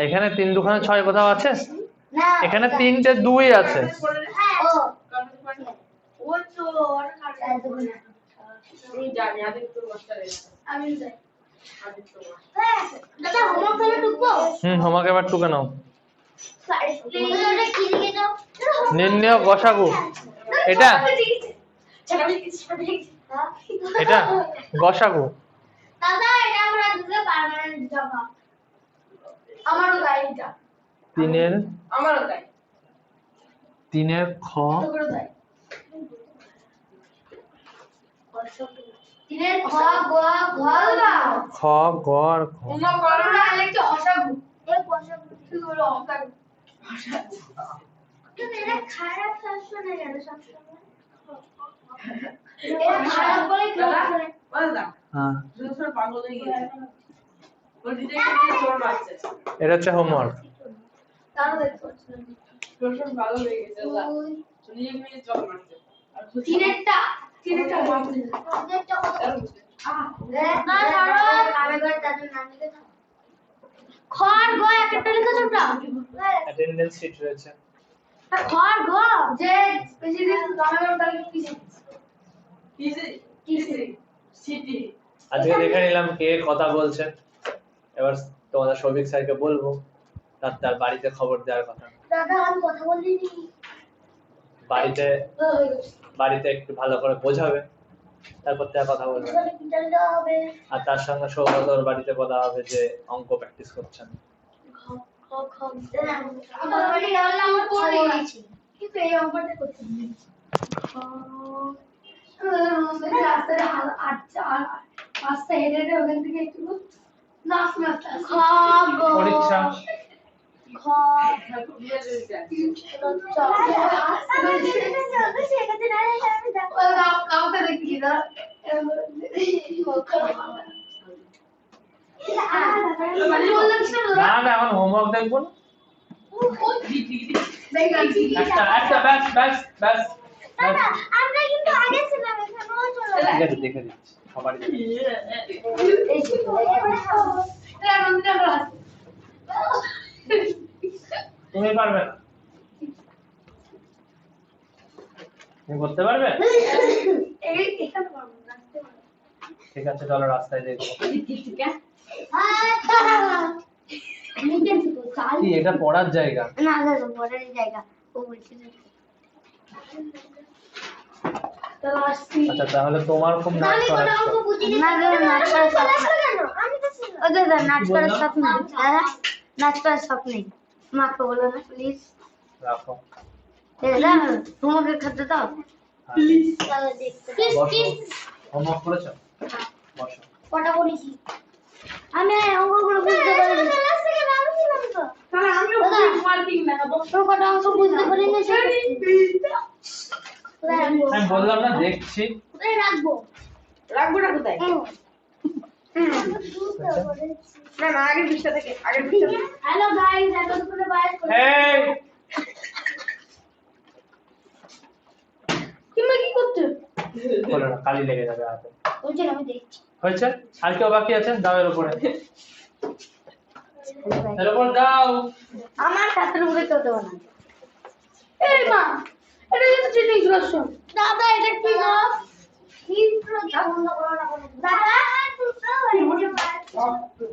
Speaker 3: এখানে 3 দুগুণে 6 কোথাও আছে?
Speaker 1: না,
Speaker 3: এখানে 3টে 2 আছে।
Speaker 1: হ্যাঁ ও
Speaker 2: ও তো আর
Speaker 1: 4 দুগুণে 8।
Speaker 2: আমি জানি আদি তোর মাস্টার
Speaker 1: আমি যাই।
Speaker 2: আদি তোর
Speaker 1: দাদা হোমওয়ার্ক করে ঢুকবো?
Speaker 3: হোমওয়ার্ক এবার টুকে নাও।
Speaker 1: ওটা কি লিখে দাও?
Speaker 3: নির্ণয় গসাগু, এটা এটা গসাগু।
Speaker 1: দাদা এটা আমরা দুটো পার্মানেন্ট জমা। আমারও গাড়িটা
Speaker 3: 3-এর
Speaker 2: আমারও তাই
Speaker 3: 3-এর খ,
Speaker 1: কত করে দেয়? 3 খ গ ঘ
Speaker 3: খ গ আর খ।
Speaker 2: উমা করো না লিখছে অসাগু
Speaker 1: এই পয়সাগুলো
Speaker 2: কি হলো অসাগু
Speaker 1: কিন্তু এটা খারাপ শাসন হয়ে গেল সব সময়। এটা খারাপ বলে কেউ করে।
Speaker 2: বলদা
Speaker 3: হ্যাঁ,
Speaker 2: দুসরা পাগল হয়ে গেছে ওর দিকে কি জোর মারছে
Speaker 3: এটা হচ্ছে হোমওয়ার্ক।
Speaker 1: তারও দেখতে পাচ্ছি না।
Speaker 2: দুসরা পাগল হয়ে গেছে ওলা
Speaker 1: দুই,
Speaker 2: নিজে নিজে জোর মারছে আর
Speaker 1: তিনেরটা
Speaker 2: মারছে
Speaker 1: তিনেরটা কত?
Speaker 2: আহ
Speaker 1: না ধরো আমি করে তাদের নানিকে দাও। খ আর গ একটা লিখেছো ওটা?
Speaker 3: অ্যাটেন্ডেন্স শিট রয়েছে।
Speaker 1: খ আর গ যে প্রেসিডেন্ট গভর্নমেন্ট তাহলে কি
Speaker 2: কিসে সিটি
Speaker 3: আজকে দেখে নিলাম কে কথা বলছে, এবার তোমাদের সৌভিক স্যারকে বলবো, তার বাড়িতে খবর দেওয়ার কথা।
Speaker 1: দাদা আমি কথা বলিনি।
Speaker 3: বাড়িতে বাড়িতে একটু ভালো করে বোঝাবে, তারপর থেকে কথা বলবে। আর তার সঙ্গে সৌগতর বাড়িতে বলা হবে যে অঙ্ক প্র্যাকটিস করছেন।
Speaker 1: কিন্তু এই অঙ্কটা করতে রাস্তা হেঁটে হেঁটে ওখান থেকে একটু
Speaker 3: পরীক্ষা
Speaker 1: কাউকে দেখি না
Speaker 3: না না এখন হোমওয়ার্ক দেখবো না। একটা একটা ব্যাস ব্যাস ব্যাস
Speaker 1: আমরা কিন্তু আগে ছিলাম এখানেও চলে
Speaker 3: ঠিক আছে দেখে দিচ্ছি সবারই তুমি পারবে না, তুমি করতে পারবে? ঠিক আছে চলো রাস্তায় দেখবো। কি এটা পড়ার জায়গা?
Speaker 1: না না বড় জায়গা ও বলছে
Speaker 3: আচ্ছা তাহলে তোমার খুব নাচ করার শখ।
Speaker 1: নাচ করার শখ নেই নাচ করার শখ নেই মাকে বলো না প্লিজ
Speaker 3: রাখো।
Speaker 1: তোমাকে খেতে দাও
Speaker 3: বসো, হোমওয়ার্ক করেছো? বসো।
Speaker 1: কটা করেছি আমি অঙ্কগুলো বুঝতে পারিনি কটা অঙ্ক বুঝতে পারিনি
Speaker 3: আমি বললাম না দেখছি।
Speaker 1: কোথায় রাখবো
Speaker 2: রাখবোটা কোথায়? না না আগের পৃষ্ঠা থেকে আগের পৃষ্ঠা থেকে।
Speaker 1: হ্যালো গাইস এখন করে বাইরে
Speaker 3: এই
Speaker 2: তুমি কি করছো?
Speaker 3: বলো না কালি লেগে যাবে হাতে।
Speaker 1: বলছেন আমি দেখছি
Speaker 3: হয়েছে? আর কেউ বাকি আছে? দাও এর উপরে, এর উপর দাও।
Speaker 1: আমার খাতার উপরে কেউ দেবো না
Speaker 2: এই মা এটা কিন্তু চিটিং করছো।
Speaker 1: দাদা এটা কি গো কি প্রতি বন্ধ করো না দাদা